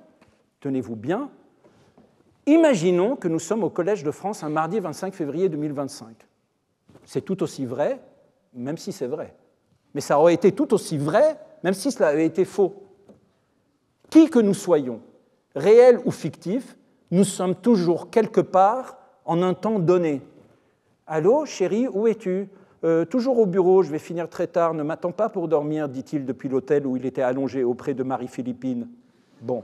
tenez-vous bien, imaginons que nous sommes au Collège de France un mardi 25 février 2025. C'est tout aussi vrai, même si c'est vrai. Mais ça aurait été tout aussi vrai, même si cela avait été faux. Qui que nous soyons, réels ou fictifs, nous sommes toujours quelque part en un temps donné. « Allô, chérie, où es-tu ? Toujours au bureau, je vais finir très tard, ne m'attends pas pour dormir, dit-il depuis l'hôtel où il était allongé auprès de Marie-Philippine. Bon.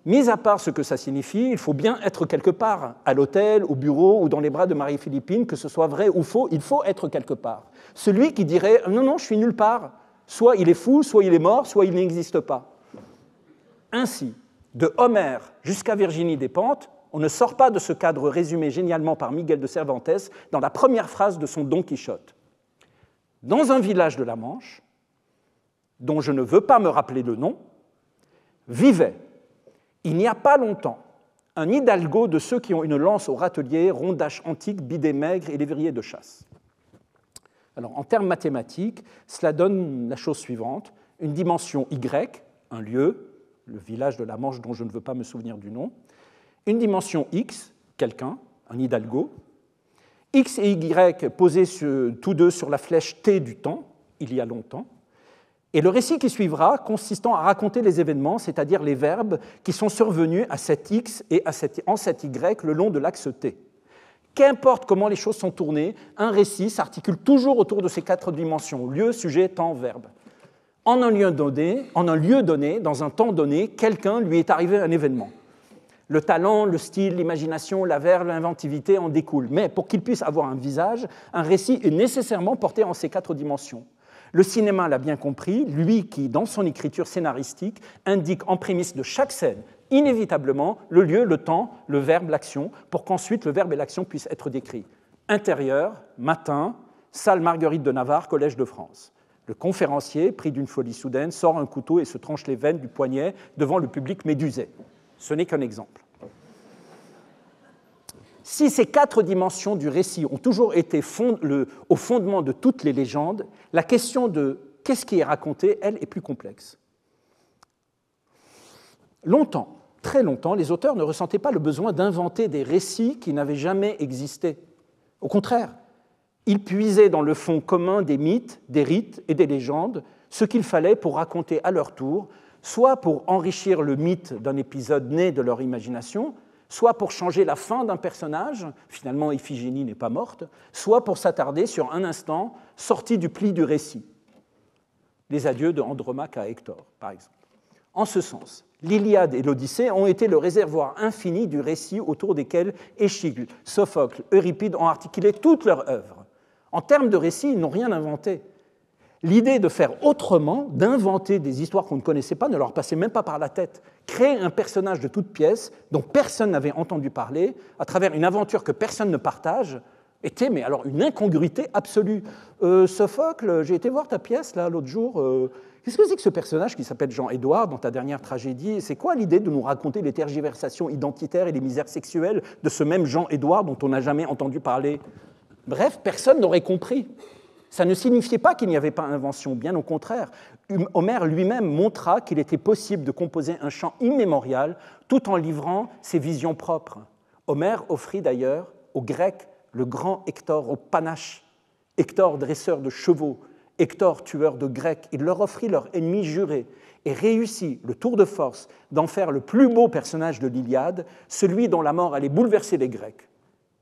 Mis à part ce que ça signifie, il faut bien être quelque part, à l'hôtel, au bureau ou dans les bras de Marie-Philippine, que ce soit vrai ou faux, il faut être quelque part. Celui qui dirait « non, non, je suis nulle part », soit il est fou, soit il est mort, soit il n'existe pas. Ainsi, de Homère jusqu'à Virginie Despentes, on ne sort pas de ce cadre résumé génialement par Miguel de Cervantes dans la première phrase de son Don Quichotte. dans un village de la Manche, dont je ne veux pas me rappeler le nom, vivait, il n'y a pas longtemps, un hidalgo de ceux qui ont une lance au râtelier, rondache antique, bidet maigre et lévrier de chasse. Alors, en termes mathématiques, cela donne la chose suivante, une dimension Y, un lieu, le village de la Manche dont je ne veux pas me souvenir du nom, une dimension X, quelqu'un, un hidalgo, X et Y posés tous deux sur la flèche T du temps, il y a longtemps, et le récit qui suivra consistant à raconter les événements, c'est-à-dire les verbes qui sont survenus à cet X et en cet Y le long de l'axe T. Qu'importe comment les choses sont tournées, un récit s'articule toujours autour de ces 4 dimensions, lieu, sujet, temps, verbe. En un lieu donné, dans un temps donné, quelqu'un lui est arrivé un événement. Le talent, le style, l'imagination, la verve, l'inventivité en découlent. Mais pour qu'il puisse avoir un visage, un récit est nécessairement porté en ces 4 dimensions. Le cinéma l'a bien compris, lui qui, dans son écriture scénaristique, indique en prémisse de chaque scène, inévitablement, le lieu, le temps, le verbe, l'action, pour qu'ensuite le verbe et l'action puissent être décrits. Intérieur, matin, salle Marguerite de Navarre, Collège de France. Le conférencier, pris d'une folie soudaine, sort un couteau et se tranche les veines du poignet devant le public médusé. Ce n'est qu'un exemple. Si ces 4 dimensions du récit ont toujours été au fondement de toutes les légendes, la question de qu'est-ce qui est raconté, elle, est plus complexe. Longtemps, très longtemps, les auteurs ne ressentaient pas le besoin d'inventer des récits qui n'avaient jamais existé. Au contraire, ils puisaient dans le fond commun des mythes, des rites et des légendes ce qu'il fallait pour raconter à leur tour, soit pour enrichir le mythe d'un épisode né de leur imagination, soit pour changer la fin d'un personnage, finalement Iphigénie n'est pas morte, soit pour s'attarder sur un instant sorti du pli du récit. Les adieux de Andromaque à Hector, par exemple. En ce sens, l'Iliade et l'Odyssée ont été le réservoir infini du récit autour desquels Échille, Sophocle, Euripide ont articulé toute leur œuvre. En termes de récit, ils n'ont rien inventé. L'idée de faire autrement, d'inventer des histoires qu'on ne connaissait pas, ne leur passait même pas par la tête. Créer un personnage de toute pièce dont personne n'avait entendu parler, à travers une aventure que personne ne partage, était mais alors une incongruité absolue. Sophocle, j'ai été voir ta pièce là l'autre jour. Qu'est-ce que c'est que ce personnage qui s'appelle Jean-Édouard dans ta dernière tragédie? C'est quoi l'idée de nous raconter les tergiversations identitaires et les misères sexuelles de ce même Jean-Édouard dont on n'a jamais entendu parler? Bref, personne n'aurait compris. Ça ne signifiait pas qu'il n'y avait pas invention, bien au contraire. Homère lui-même montra qu'il était possible de composer un chant immémorial tout en livrant ses visions propres. Homère offrit d'ailleurs aux Grecs le grand Hector au panache, Hector dresseur de chevaux, Hector tueur de Grecs. Il leur offrit leur ennemi juré et réussit le tour de force d'en faire le plus beau personnage de l'Iliade, celui dont la mort allait bouleverser les Grecs.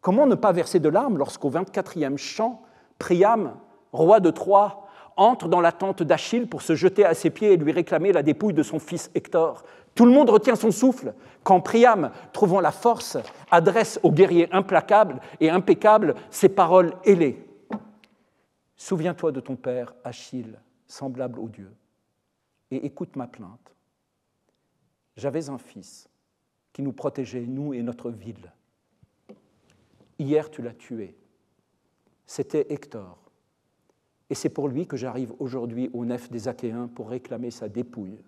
Comment ne pas verser de larmes lorsqu'au 24e chant, Priam, roi de Troie, entre dans la tente d'Achille pour se jeter à ses pieds et lui réclamer la dépouille de son fils Hector. Tout le monde retient son souffle quand Priam, trouvant la force, adresse au guerrier implacable et impeccable ces paroles ailées. « Souviens-toi de ton père, Achille, semblable au Dieu, et écoute ma plainte. J'avais un fils qui nous protégeait, nous et notre ville. Hier, tu l'as tué. C'était Hector. Et c'est pour lui que j'arrive aujourd'hui aux nefs des Achéens pour réclamer sa dépouille.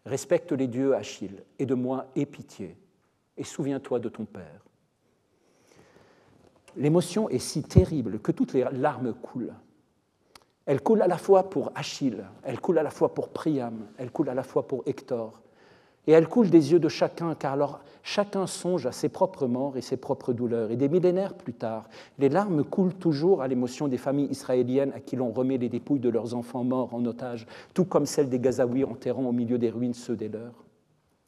Respecte les dieux, Achille, et de moi aie pitié, et souviens-toi de ton père. » L'émotion est si terrible que toutes les larmes coulent. Elles coulent à la fois pour Achille, elles coulent à la fois pour Priam, elles coulent à la fois pour Hector. Et elles coulent des yeux de chacun, car alors chacun songe à ses propres morts et ses propres douleurs. Et des millénaires plus tard, les larmes coulent toujours à l'émotion des familles israéliennes à qui l'on remet les dépouilles de leurs enfants morts en otage, tout comme celles des Gazaouis enterrant au milieu des ruines ceux des leurs.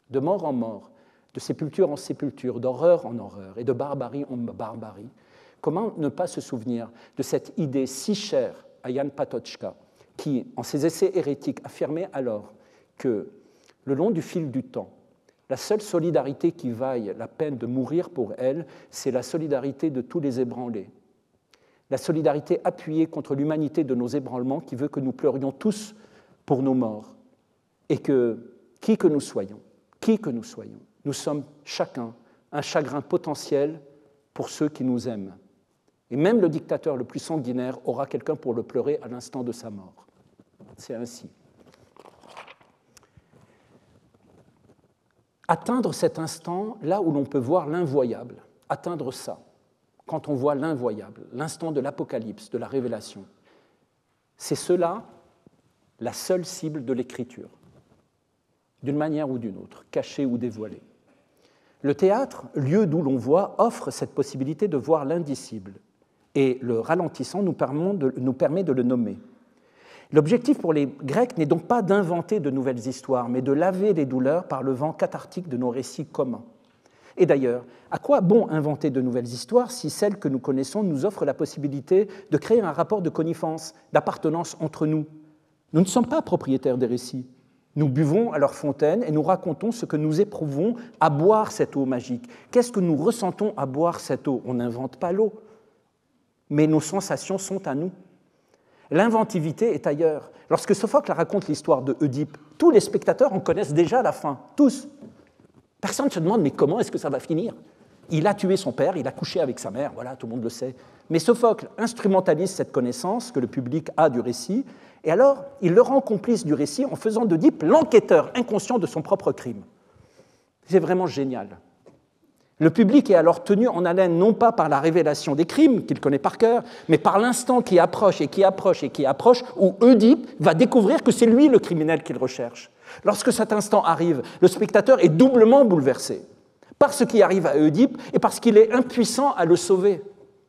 De mort en mort, de sépulture en sépulture, d'horreur en horreur et de barbarie en barbarie, comment ne pas se souvenir de cette idée si chère à Jan Patočka, qui, en ses essais hérétiques, affirmait alors que le long du fil du temps, la seule solidarité qui vaille la peine de mourir pour elle, c'est la solidarité de tous les ébranlés. La solidarité appuyée contre l'humanité de nos ébranlements qui veut que nous pleurions tous pour nos morts. Et que, qui que nous soyons, nous sommes chacun un chagrin potentiel pour ceux qui nous aiment. Et même le dictateur le plus sanguinaire aura quelqu'un pour le pleurer à l'instant de sa mort. C'est ainsi. Atteindre cet instant, là où l'on peut voir l'invoyable, atteindre ça, quand on voit l'invoyable, l'instant de l'apocalypse, de la révélation, c'est cela la seule cible de l'écriture, d'une manière ou d'une autre, cachée ou dévoilée. Le théâtre, lieu d'où l'on voit, offre cette possibilité de voir l'indicible, et le ralentissant nous permet de le nommer. L'objectif pour les Grecs n'est donc pas d'inventer de nouvelles histoires, mais de laver les douleurs par le vent cathartique de nos récits communs. Et d'ailleurs, à quoi bon inventer de nouvelles histoires si celles que nous connaissons nous offrent la possibilité de créer un rapport de connivence, d'appartenance entre nous? Nous ne sommes pas propriétaires des récits. Nous buvons à leur fontaine et nous racontons ce que nous éprouvons à boire cette eau magique. Qu'est-ce que nous ressentons à boire cette eau? On n'invente pas l'eau, mais nos sensations sont à nous. L'inventivité est ailleurs. Lorsque Sophocle raconte l'histoire de Oedipe, tous les spectateurs en connaissent déjà la fin, tous. Personne ne se demande, mais comment est-ce que ça va finir? Il a tué son père, il a couché avec sa mère, voilà, tout le monde le sait. Mais Sophocle instrumentalise cette connaissance que le public a du récit, et alors il le rend complice du récit en faisant d'Oedipe l'enquêteur inconscient de son propre crime. C'est vraiment génial. Le public est alors tenu en haleine non pas par la révélation des crimes qu'il connaît par cœur, mais par l'instant qui approche et qui approche et qui approche, où Oedipe va découvrir que c'est lui le criminel qu'il recherche. Lorsque cet instant arrive, le spectateur est doublement bouleversé par ce qui arrive à Oedipe et parce qu'il est impuissant à le sauver.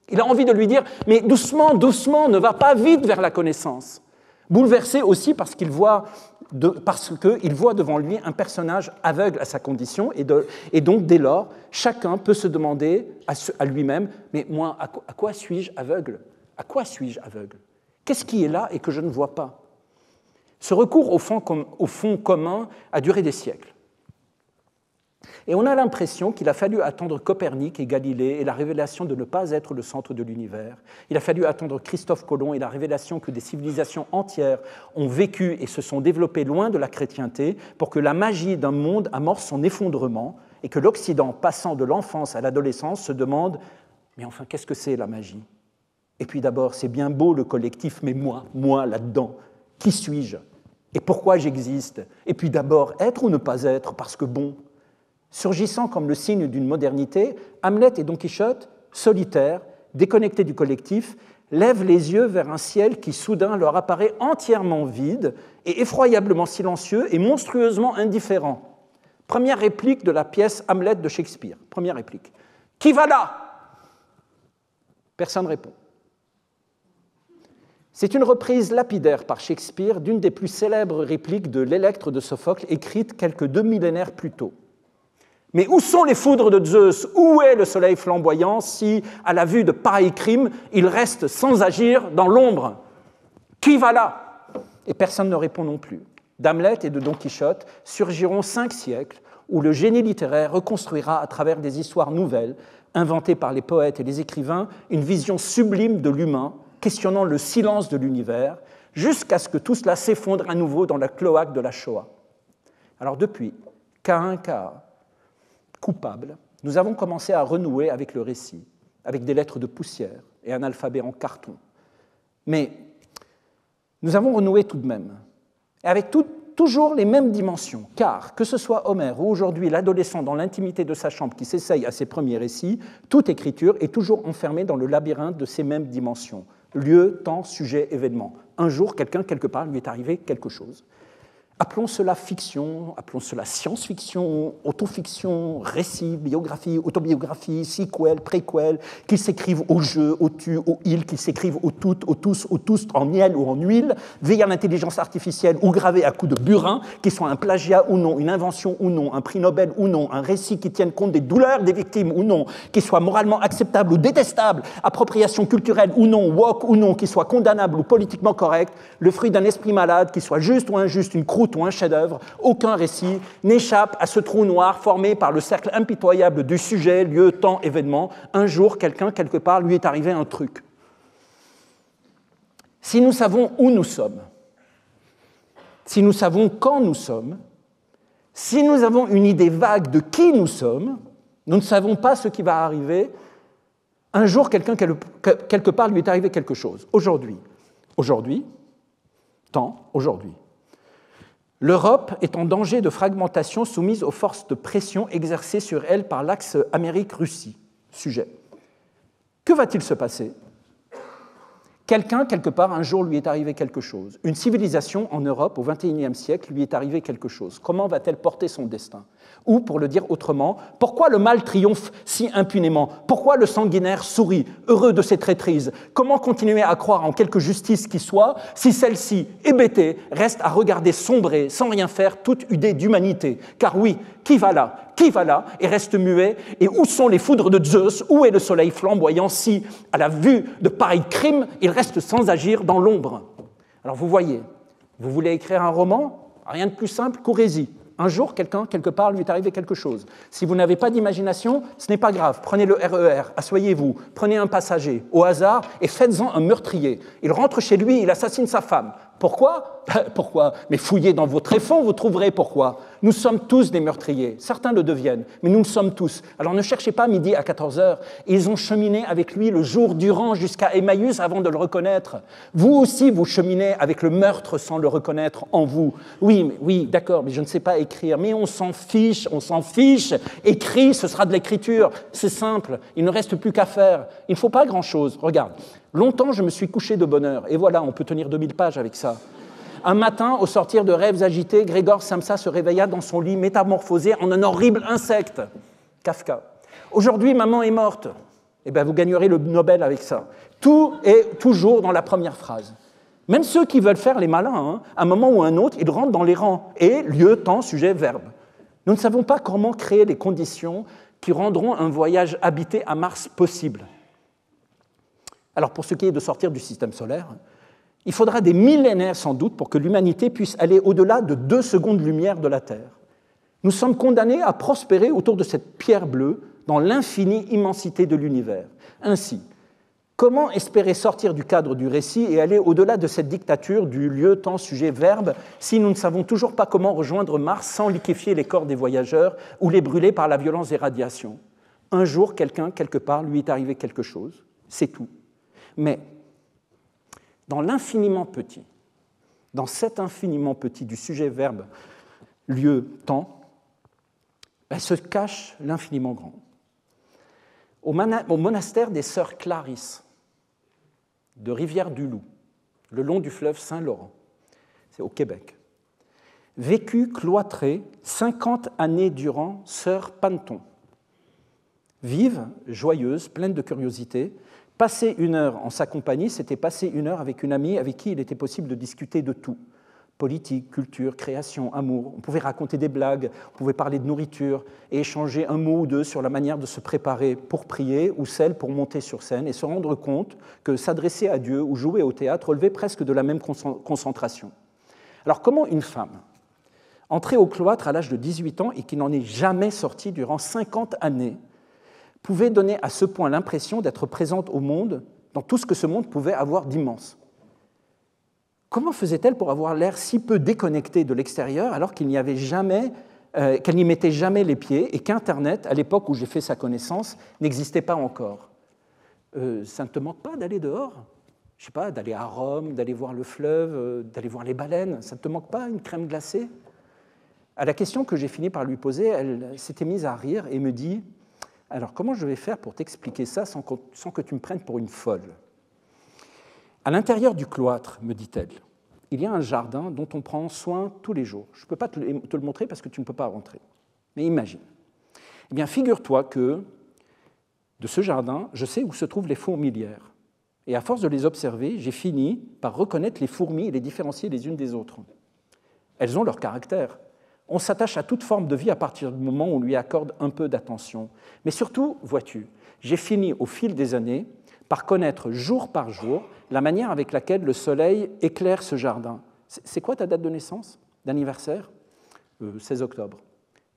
Il a envie de lui dire « mais doucement, doucement, ne va pas vite vers la connaissance ». Bouleversé aussi parce qu'il voit devant lui un personnage aveugle à sa condition, et donc, dès lors, chacun peut se demander à lui-même « mais moi, à quoi suis-je aveugle? À quoi suis-je aveugle? Qu'est-ce qui est là et que je ne vois pas ?» Ce recours au fond commun a duré des siècles. Et on a l'impression qu'il a fallu attendre Copernic et Galilée et la révélation de ne pas être le centre de l'univers. Il a fallu attendre Christophe Colomb et la révélation que des civilisations entières ont vécu et se sont développées loin de la chrétienté pour que la magie d'un monde amorce son effondrement et que l'Occident, passant de l'enfance à l'adolescence, se demande « mais enfin, qu'est-ce que c'est la magie ?» Et puis d'abord, c'est bien beau le collectif, mais moi là-dedans, qui suis-je? Et pourquoi j'existe? Et puis d'abord, être ou ne pas être, parce que bon... Surgissant comme le signe d'une modernité, Hamlet et Don Quichotte, solitaires, déconnectés du collectif, lèvent les yeux vers un ciel qui soudain leur apparaît entièrement vide et effroyablement silencieux et monstrueusement indifférent. Première réplique de la pièce Hamlet de Shakespeare. Première réplique. « Qui va là ?» Personne ne répond. C'est une reprise lapidaire par Shakespeare d'une des plus célèbres répliques de l'Électre de Sophocle, écrite quelques 2 millénaires plus tôt. Mais où sont les foudres de Zeus? Où est le soleil flamboyant si, à la vue de pareils crimes, il reste sans agir dans l'ombre? Qui va là? Et personne ne répond non plus. D'Hamlet et de Don Quichotte surgiront 5 siècles où le génie littéraire reconstruira à travers des histoires nouvelles, inventées par les poètes et les écrivains, une vision sublime de l'humain, questionnant le silence de l'univers, jusqu'à ce que tout cela s'effondre à nouveau dans la cloaque de la Shoah. Alors depuis, cas un cas, coupable, nous avons commencé à renouer avec le récit, avec des lettres de poussière et un alphabet en carton. Mais nous avons renoué tout de même, et avec toujours les mêmes dimensions, car que ce soit Homère ou aujourd'hui l'adolescent dans l'intimité de sa chambre qui s'essaye à ses premiers récits, toute écriture est toujours enfermée dans le labyrinthe de ces mêmes dimensions. Lieu, temps, sujet, événement. Un jour, quelqu'un, quelque part, lui est arrivé quelque chose. Appelons cela fiction, appelons cela science-fiction, autofiction, récit, biographie, autobiographie, sequel, préquel, qu'ils s'écrivent au je, au tu, au il, qu'ils s'écrivent au tout, au tous, en miel ou en huile, veillé à l'intelligence artificielle ou gravé à coups de burin, qu'ils soient un plagiat ou non, une invention ou non, un prix Nobel ou non, un récit qui tienne compte des douleurs des victimes ou non, qu'il soit moralement acceptable ou détestable, appropriation culturelle ou non, woke ou non, qu'il soit condamnable ou politiquement correct, le fruit d'un esprit malade, qu'il soit juste ou injuste, une croûte ou un chef-d'œuvre, aucun récit n'échappe à ce trou noir formé par le cercle impitoyable du sujet, lieu, temps, événement. Un jour, quelqu'un, quelque part, lui est arrivé un truc. Si nous savons où nous sommes, si nous savons quand nous sommes, si nous avons une idée vague de qui nous sommes, nous ne savons pas ce qui va arriver, Un jour, quelqu'un, quelque part, lui est arrivé quelque chose. Aujourd'hui, l'Europe est en danger de fragmentation soumise aux forces de pression exercées sur elle par l'axe Amérique-Russie. Sujet. Que va-t-il se passer ? Quelqu'un, quelque part, un jour, lui est arrivé quelque chose. Une civilisation en Europe, au XXIe siècle, lui est arrivé quelque chose. Comment va-t-elle porter son destin ? Ou, pour le dire autrement, pourquoi le mal triomphe si impunément ? Pourquoi le sanguinaire sourit, heureux de ses traîtrises ? Comment continuer à croire en quelque justice qui soit, si celle-ci, hébétée, reste à regarder sombrer, sans rien faire, toute idée d'humanité ? Car oui, qui va là et reste muet ? Et où sont les foudres de Zeus ? Où est le soleil flamboyant si, à la vue de pareils crimes, il reste sans agir dans l'ombre ? Alors vous voyez, vous voulez écrire un roman ? Rien de plus simple, courez-y. Un jour, quelqu'un, quelque part, lui est arrivé quelque chose. Si vous n'avez pas d'imagination, ce n'est pas grave. Prenez le RER, asseyez-vous, prenez un passager, au hasard, et faites-en un meurtrier. Il rentre chez lui, il assassine sa femme. Pourquoi ? Pourquoi ? Mais fouillez dans vos tréfonds, vous trouverez pourquoi. Nous sommes tous des meurtriers. Certains le deviennent, mais nous le sommes tous. Alors ne cherchez pas midi à 14h. Ils ont cheminé avec lui le jour durant jusqu'à Emmaüs avant de le reconnaître. Vous aussi, vous cheminez avec le meurtre sans le reconnaître en vous. Oui, d'accord, mais je ne sais pas écrire. Mais on s'en fiche. Écris, ce sera de l'écriture. C'est simple, il ne reste plus qu'à faire. Il ne faut pas grand-chose. Regarde. Longtemps, je me suis couché de bonne heure. Et voilà, on peut tenir 2000 pages avec ça. Un matin, au sortir de rêves agités, Grégor Samsa se réveilla dans son lit, métamorphosé en un horrible insecte. Kafka. Aujourd'hui, maman est morte. Eh bien, vous gagnerez le Nobel avec ça. Tout est toujours dans la première phrase. Même ceux qui veulent faire les malins, à un moment ou à un autre, ils rentrent dans les rangs. Et lieu, temps, sujet, verbe. Nous ne savons pas comment créer les conditions qui rendront un voyage habité à Mars possible. Alors, pour ce qui est de sortir du système solaire, il faudra des millénaires sans doute pour que l'humanité puisse aller au-delà de 2 secondes-lumière de la Terre. Nous sommes condamnés à prospérer autour de cette pierre bleue dans l'infinie immensité de l'univers. Ainsi, comment espérer sortir du cadre du récit et aller au-delà de cette dictature du lieu, temps, sujet, verbe si nous ne savons toujours pas comment rejoindre Mars sans liquéfier les corps des voyageurs ou les brûler par la violence des radiations ? Un jour, quelqu'un, quelque part, lui est arrivé quelque chose. C'est tout. Mais dans l'infiniment petit, dans cet infiniment petit du sujet, verbe, lieu, temps, se cache l'infiniment grand. Au monastère des Sœurs Clarisses de Rivière-du-Loup, le long du fleuve Saint-Laurent, c'est au Québec, vécut cloîtrée 50 années durant Sœur Panneton. Vive, joyeuse, pleine de curiosité, passer 1 heure en sa compagnie, c'était passer 1 heure avec une amie avec qui il était possible de discuter de tout. Politique, culture, création, amour. On pouvait raconter des blagues, on pouvait parler de nourriture et échanger un mot ou deux sur la manière de se préparer pour prier ou celle pour monter sur scène et se rendre compte que s'adresser à Dieu ou jouer au théâtre relevait presque de la même concentration. Alors comment une femme, entrée au cloître à l'âge de 18 ans et qui n'en est jamais sortie durant 50 années, pouvait donner à ce point l'impression d'être présente au monde, dans tout ce que ce monde pouvait avoir d'immense. Comment faisait-elle pour avoir l'air si peu déconnectée de l'extérieur alors qu'elle n'y mettait jamais les pieds et qu'Internet, à l'époque où j'ai fait sa connaissance, n'existait pas encore ? Ça ne te manque pas d'aller dehors ? Je ne sais pas, d'aller à Rome, d'aller voir le fleuve, d'aller voir les baleines ? Ça ne te manque pas une crème glacée ? À la question que j'ai fini par lui poser, elle s'était mise à rire et me dit « Alors, comment je vais faire pour t'expliquer ça sans que tu me prennes pour une folle ?» À l'intérieur du cloître, me dit-elle, il y a un jardin dont on prend soin tous les jours. Je ne peux pas te le montrer parce que tu ne peux pas rentrer. Mais imagine. Eh bien, figure-toi que de ce jardin, je sais où se trouvent les fourmilières. Et à force de les observer, j'ai fini par reconnaître les fourmis et les différencier les unes des autres. Elles ont leur caractère. On s'attache à toute forme de vie à partir du moment où on lui accorde un peu d'attention. Mais surtout, vois-tu, j'ai fini au fil des années par connaître jour par jour la manière avec laquelle le soleil éclaire ce jardin. C'est quoi ta date de naissance, d'anniversaire ? 16 octobre.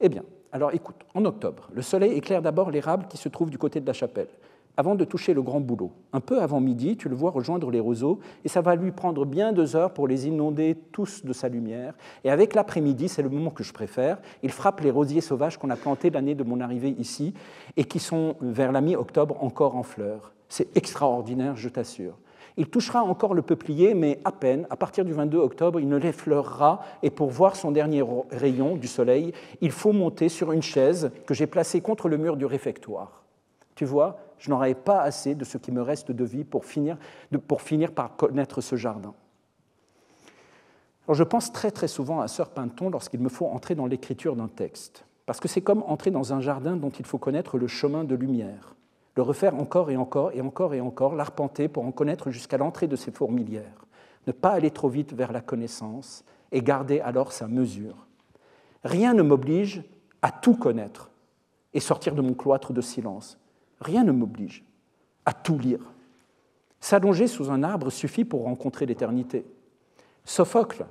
Eh bien, Alors écoute, en octobre, le soleil éclaire d'abord l'érable qui se trouve du côté de la chapelle, avant de toucher le grand bouleau. Un peu avant midi, tu le vois rejoindre les roseaux, et ça va lui prendre bien 2 heures pour les inonder tous de sa lumière. Et avec l'après-midi, c'est le moment que je préfère, il frappe les rosiers sauvages qu'on a plantés l'année de mon arrivée ici, et qui sont, vers la mi-octobre, encore en fleurs. C'est extraordinaire, je t'assure. Il touchera encore le peuplier, mais à peine. À partir du 22 octobre, il ne l'effleurera, et pour voir son dernier rayon du soleil, il faut monter sur une chaise que j'ai placée contre le mur du réfectoire. Tu vois, je n'aurai pas assez de ce qui me reste de vie pour finir par connaître ce jardin. Alors je pense très très souvent à Sœur Pinton lorsqu'il me faut entrer dans l'écriture d'un texte, parce que c'est comme entrer dans un jardin dont il faut connaître le chemin de lumière, le refaire encore et encore et encore et encore, l'arpenter pour en connaître jusqu'à l'entrée de ses fourmilières, ne pas aller trop vite vers la connaissance et garder alors sa mesure. Rien ne m'oblige à tout connaître et sortir de mon cloître de silence. Rien ne m'oblige à tout lire. S'allonger sous un arbre suffit pour rencontrer l'éternité. Sophocle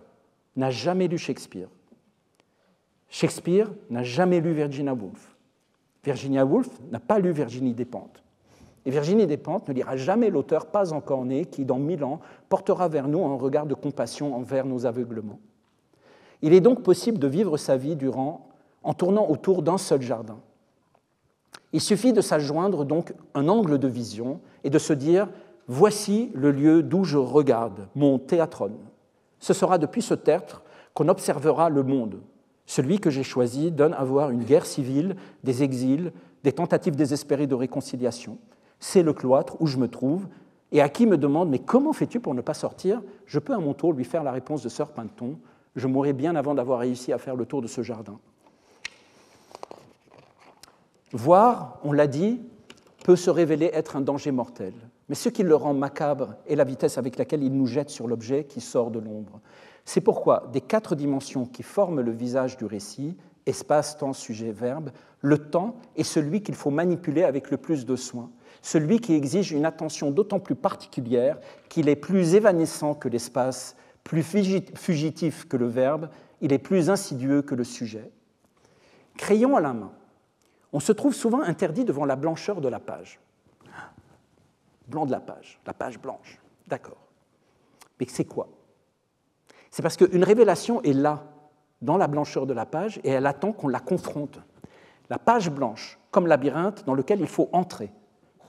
n'a jamais lu Shakespeare. Shakespeare n'a jamais lu Virginia Woolf. Virginia Woolf n'a pas lu Virginie Despentes. Et Virginie Despentes ne lira jamais l'auteur pas encore né qui, dans 1000 ans, portera vers nous un regard de compassion envers nos aveuglements. Il est donc possible de vivre sa vie en tournant autour d'un seul jardin. Il suffit de s'adjoindre donc un angle de vision et de se dire « Voici le lieu d'où je regarde, mon théâtrone. Ce sera depuis ce tertre qu'on observera le monde. Celui que j'ai choisi donne à voir une guerre civile, des exils, des tentatives désespérées de réconciliation. C'est le cloître où je me trouve, et à qui me demande « Mais comment fais-tu pour ne pas sortir ?» Je peux à mon tour lui faire la réponse de Sœur Pinton. Je mourrai bien avant d'avoir réussi à faire le tour de ce jardin. Voir, on l'a dit, peut se révéler être un danger mortel. Mais ce qui le rend macabre est la vitesse avec laquelle il nous jette sur l'objet qui sort de l'ombre. C'est pourquoi, des 4 dimensions qui forment le visage du récit, espace, temps, sujet, verbe, le temps est celui qu'il faut manipuler avec le plus de soin, celui qui exige une attention d'autant plus particulière qu'il est plus évanescent que l'espace, plus fugitif que le verbe, il est plus insidieux que le sujet. Crayon à la main, on se trouve souvent interdit devant la blancheur de la page. Blanc de la page blanche, d'accord. Mais c'est quoi ? C'est parce qu'une révélation est là, dans la blancheur de la page, et elle attend qu'on la confronte. La page blanche, comme labyrinthe dans lequel il faut entrer.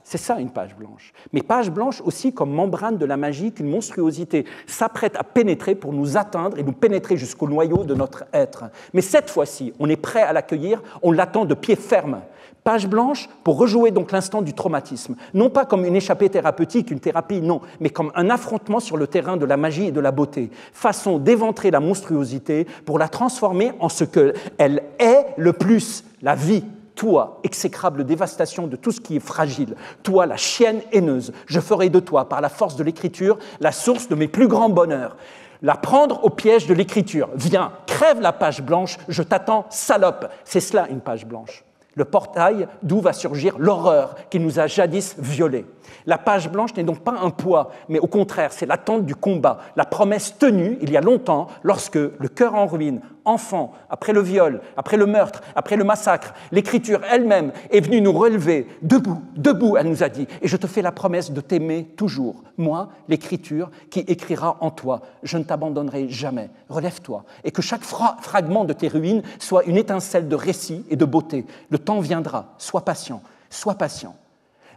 C'est ça une page blanche. Mais page blanche aussi comme membrane de la magie qu'une monstruosité s'apprête à pénétrer pour nous atteindre et nous pénétrer jusqu'au noyau de notre être. Mais cette fois-ci, on est prêt à l'accueillir, on l'attend de pied ferme. Page blanche pour rejouer donc l'instant du traumatisme. Non pas comme une échappée thérapeutique, une thérapie, non, mais comme un affrontement sur le terrain de la magie et de la beauté. Façon d'éventrer la monstruosité pour la transformer en ce qu'elle est le plus, la vie. Toi, exécrable dévastation de tout ce qui est fragile, toi, la chienne haineuse, je ferai de toi, par la force de l'écriture, la source de mes plus grands bonheurs. La prendre au piège de l'écriture. Viens, crève la page blanche, je t'attends, salope. C'est cela une page blanche. Le portail d'où va surgir l'horreur qui nous a jadis violés. La page blanche n'est donc pas un poids, mais au contraire, c'est l'attente du combat, la promesse tenue il y a longtemps lorsque, le cœur en ruine, enfant, après le viol, après le meurtre, après le massacre, l'écriture elle-même est venue nous relever. Debout, debout, elle nous a dit, et je te fais la promesse de t'aimer toujours. Moi, l'écriture qui écrira en toi, je ne t'abandonnerai jamais. Relève-toi, et que chaque fragment de tes ruines soit une étincelle de récit et de beauté. Le temps viendra, sois patient, sois patient.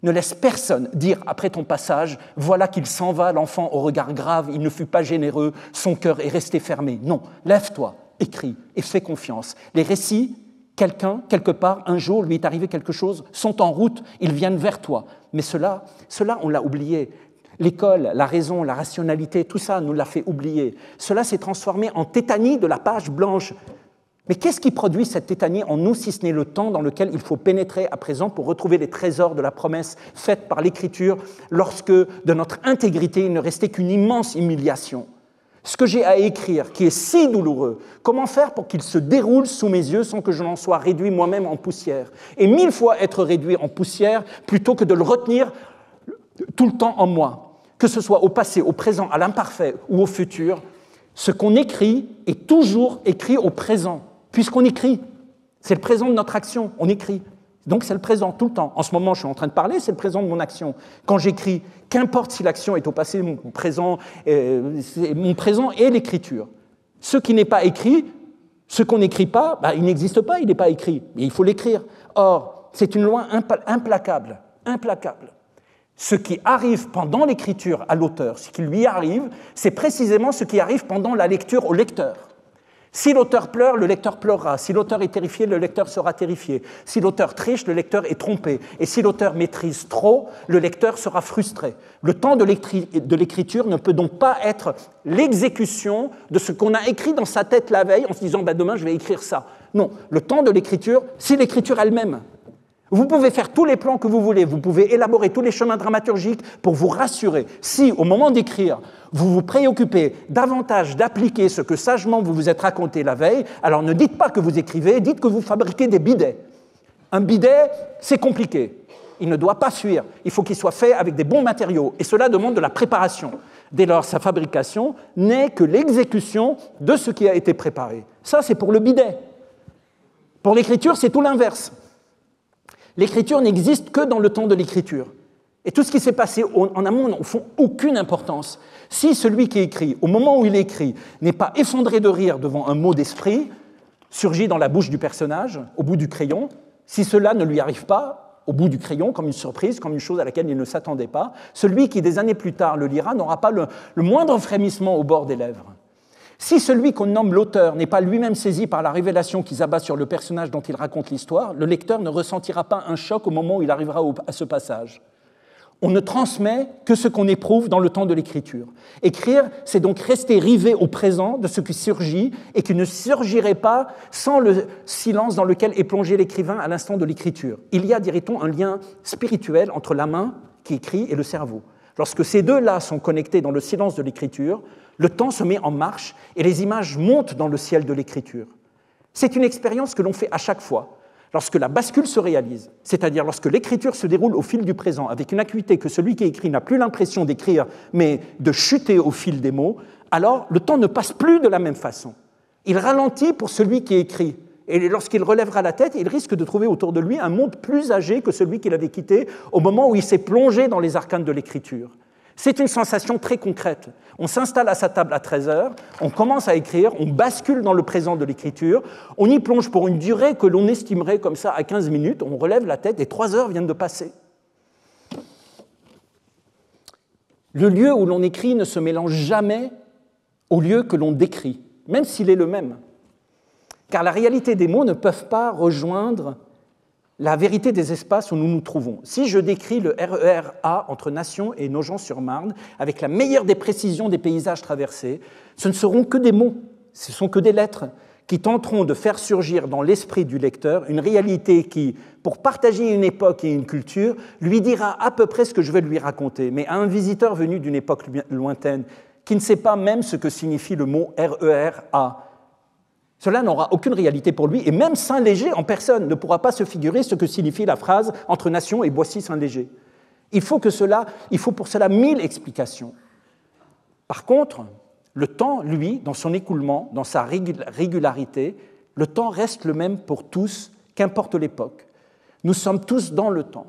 Ne laisse personne dire après ton passage « Voilà qu'il s'en va, l'enfant au regard grave, il ne fut pas généreux, son cœur est resté fermé. » Non, lève-toi, écris et fais confiance. Les récits, quelqu'un, quelque part, un jour, lui est arrivé quelque chose, sont en route, ils viennent vers toi. Mais cela on l'a oublié. L'école, la raison, la rationalité, tout ça nous l'a fait oublier. Cela s'est transformé en tétanie de la page blanche. Mais qu'est-ce qui produit cette tétanie en nous, si ce n'est le temps dans lequel il faut pénétrer à présent pour retrouver les trésors de la promesse faite par l'Écriture lorsque, de notre intégrité, il ne restait qu'une immense humiliation ? Ce que j'ai à écrire, qui est si douloureux, comment faire pour qu'il se déroule sous mes yeux sans que je n'en sois réduit moi-même en poussière ? Et 1000 fois être réduit en poussière plutôt que de le retenir tout le temps en moi, que ce soit au passé, au présent, à l'imparfait ou au futur. Ce qu'on écrit est toujours écrit au présent. Puisqu'on écrit, C'est le présent de notre action, on écrit. Donc c'est le présent, tout le temps. En ce moment, je suis en train de parler, c'est le présent de mon action. Quand j'écris, qu'importe si l'action est au passé, mon présent est l'écriture. Ce qui n'est pas écrit, ce qu'on n'écrit pas, il n'existe pas, il n'est pas écrit. Mais il faut l'écrire. Or, c'est une loi implacable, implacable. Ce qui arrive pendant l'écriture à l'auteur, ce qui lui arrive, c'est précisément ce qui arrive pendant la lecture au lecteur. Si l'auteur pleure, le lecteur pleurera. Si l'auteur est terrifié, le lecteur sera terrifié. Si l'auteur triche, le lecteur est trompé. Et si l'auteur maîtrise trop, le lecteur sera frustré. Le temps de l'écriture ne peut donc pas être l'exécution de ce qu'on a écrit dans sa tête la veille en se disant demain je vais écrire ça. Non, le temps de l'écriture, c'est l'écriture elle-même. Vous pouvez faire tous les plans que vous voulez, vous pouvez élaborer tous les chemins dramaturgiques pour vous rassurer. Si, au moment d'écrire, vous vous préoccupez davantage d'appliquer ce que sagement vous vous êtes raconté la veille, alors ne dites pas que vous écrivez, dites que vous fabriquez des bidets. Un bidet, c'est compliqué. Il ne doit pas fuir. Il faut qu'il soit fait avec des bons matériaux. Et cela demande de la préparation. Dès lors, sa fabrication n'est que l'exécution de ce qui a été préparé. Ça, c'est pour le bidet. Pour l'écriture, c'est tout l'inverse. L'écriture n'existe que dans le temps de l'écriture. Et tout ce qui s'est passé en amont n'a aucune importance. Si celui qui écrit, au moment où il écrit, n'est pas effondré de rire devant un mot d'esprit, surgi dans la bouche du personnage, au bout du crayon, si cela ne lui arrive pas, au bout du crayon, comme une surprise, comme une chose à laquelle il ne s'attendait pas, celui qui, des années plus tard, le lira n'aura pas le moindre frémissement au bord des lèvres. Si celui qu'on nomme l'auteur n'est pas lui-même saisi par la révélation qui s'abat sur le personnage dont il raconte l'histoire, le lecteur ne ressentira pas un choc au moment où il arrivera à ce passage. On ne transmet que ce qu'on éprouve dans le temps de l'écriture. Écrire, c'est donc rester rivé au présent de ce qui surgit et qui ne surgirait pas sans le silence dans lequel est plongé l'écrivain à l'instant de l'écriture. Il y a, dirait-on, un lien spirituel entre la main qui écrit et le cerveau. Lorsque ces deux-là sont connectés dans le silence de l'écriture, le temps se met en marche et les images montent dans le ciel de l'écriture. C'est une expérience que l'on fait à chaque fois. Lorsque la bascule se réalise, c'est-à-dire lorsque l'écriture se déroule au fil du présent, avec une acuité que celui qui écrit n'a plus l'impression d'écrire, mais de chuter au fil des mots, alors le temps ne passe plus de la même façon. Il ralentit pour celui qui écrit. Et lorsqu'il relèvera la tête, il risque de trouver autour de lui un monde plus âgé que celui qu'il avait quitté au moment où il s'est plongé dans les arcanes de l'écriture. C'est une sensation très concrète. On s'installe à sa table à 13h, on commence à écrire, on bascule dans le présent de l'écriture, on y plonge pour une durée que l'on estimerait comme ça à 15 minutes, on relève la tête et 3 heures viennent de passer. Le lieu où l'on écrit ne se mélange jamais au lieu que l'on décrit, même s'il est le même. Car la réalité des mots ne peuvent pas rejoindre la vérité des espaces où nous nous trouvons. Si je décris le RER A entre Nation et Nogent-sur-Marne, avec la meilleure des précisions des paysages traversés, ce ne seront que des mots, ce ne sont que des lettres qui tenteront de faire surgir dans l'esprit du lecteur une réalité qui, pour partager une époque et une culture, lui dira à peu près ce que je vais lui raconter. Mais à un visiteur venu d'une époque lointaine, qui ne sait pas même ce que signifie le mot RER A, cela n'aura aucune réalité pour lui, et même Saint-Léger en personne ne pourra pas se figurer ce que signifie la phrase « entre Nation et Boissy-Saint-Léger ». Il faut pour cela 1000 explications. Par contre, le temps, lui, dans son écoulement, dans sa régularité, le temps reste le même pour tous, qu'importe l'époque. Nous sommes tous dans le temps.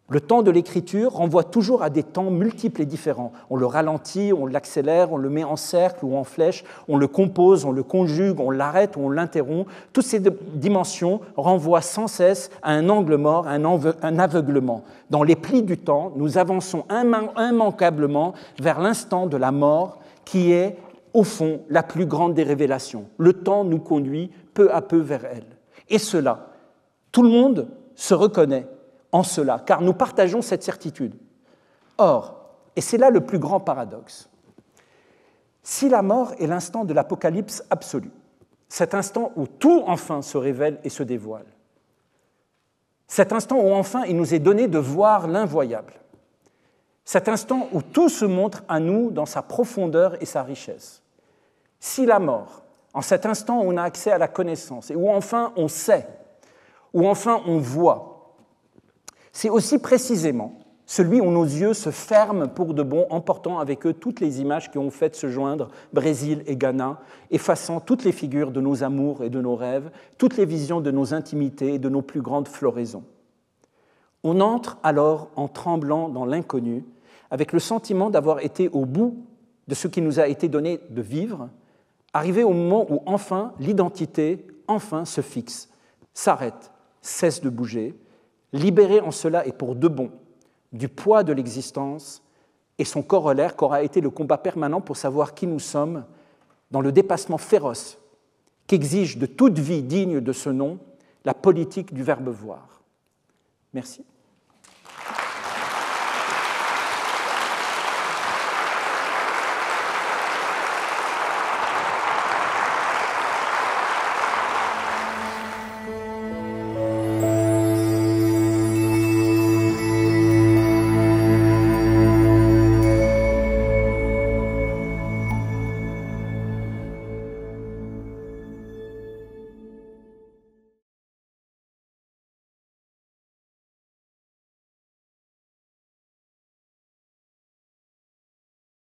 Le temps de l'écriture renvoie toujours à des temps multiples et différents. On le ralentit, on l'accélère, on le met en cercle ou en flèche, on le compose, on le conjugue, on l'arrête ou on l'interrompt. Toutes ces dimensions renvoient sans cesse à un angle mort, à un aveuglement. Dans les plis du temps, nous avançons immanquablement vers l'instant de la mort qui est, au fond, la plus grande des révélations. Le temps nous conduit peu à peu vers elle. Et cela, tout le monde se reconnaît en cela, car nous partageons cette certitude. Or, et c'est là le plus grand paradoxe, si la mort est l'instant de l'apocalypse absolue, cet instant où tout enfin se révèle et se dévoile, cet instant où enfin il nous est donné de voir l'invoyable, cet instant où tout se montre à nous dans sa profondeur et sa richesse, si la mort, en cet instant où on a accès à la connaissance et où enfin on sait, où enfin on voit, c'est aussi précisément celui où nos yeux se ferment pour de bon, emportant avec eux toutes les images qui ont fait se joindre Brésil et Ghana, effaçant toutes les figures de nos amours et de nos rêves, toutes les visions de nos intimités et de nos plus grandes floraisons. On entre alors en tremblant dans l'inconnu, avec le sentiment d'avoir été au bout de ce qui nous a été donné de vivre, arrivé au moment où enfin l'identité se fixe, s'arrête, cesse de bouger, libérée en cela et pour de bon du poids de l'existence et son corollaire qu'aura été le combat permanent pour savoir qui nous sommes dans le dépassement féroce qu'exige de toute vie digne de ce nom la politique du verbe voir. Merci.